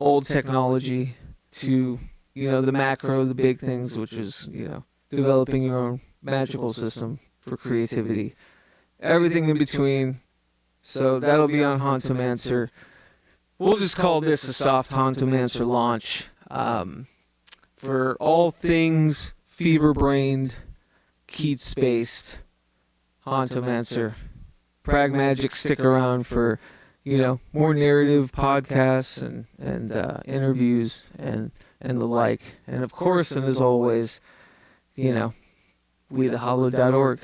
old technology to, the macro, the big things, which is, developing your own magical system for creativity. Everything in between. So that'll be on Hauntomancer. We'll just call this a soft Hauntomancer launch. For all things fever-brained, Keats-based Hauntomancer. PRAGMAGICK, stick around for, more narrative podcasts and interviews and the like. And of course, and as always, WeTheHollowed.org,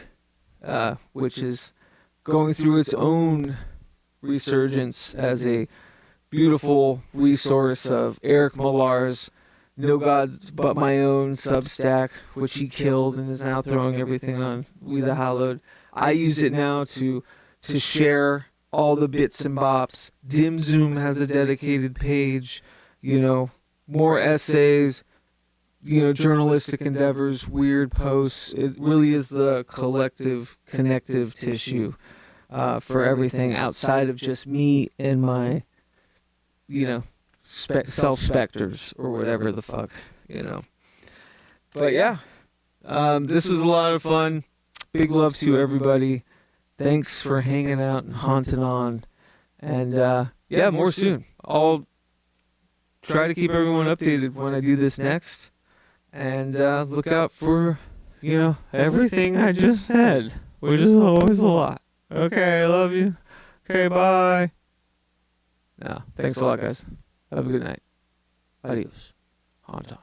which is going through its own resurgence as a beautiful resource of Eric Millar's No Gods But My Own Substack, which he killed and is now throwing everything on We the Hallowed. I use it now to share all the bits and bops. Dim Zoom has a dedicated page, more essays, journalistic endeavors, weird posts. It really is the collective, connective tissue for everything outside of just me and my, self-specters or whatever the fuck, But yeah, this was a lot of fun. Big love to everybody. Thanks for hanging out and haunting on. And more soon. I'll try to keep everyone updated when I do this next. And look out for, everything I just said, which is always a lot. Okay, I love you. Okay, bye. No, thanks a lot, guys. Have a good night. Adios. Haunt on.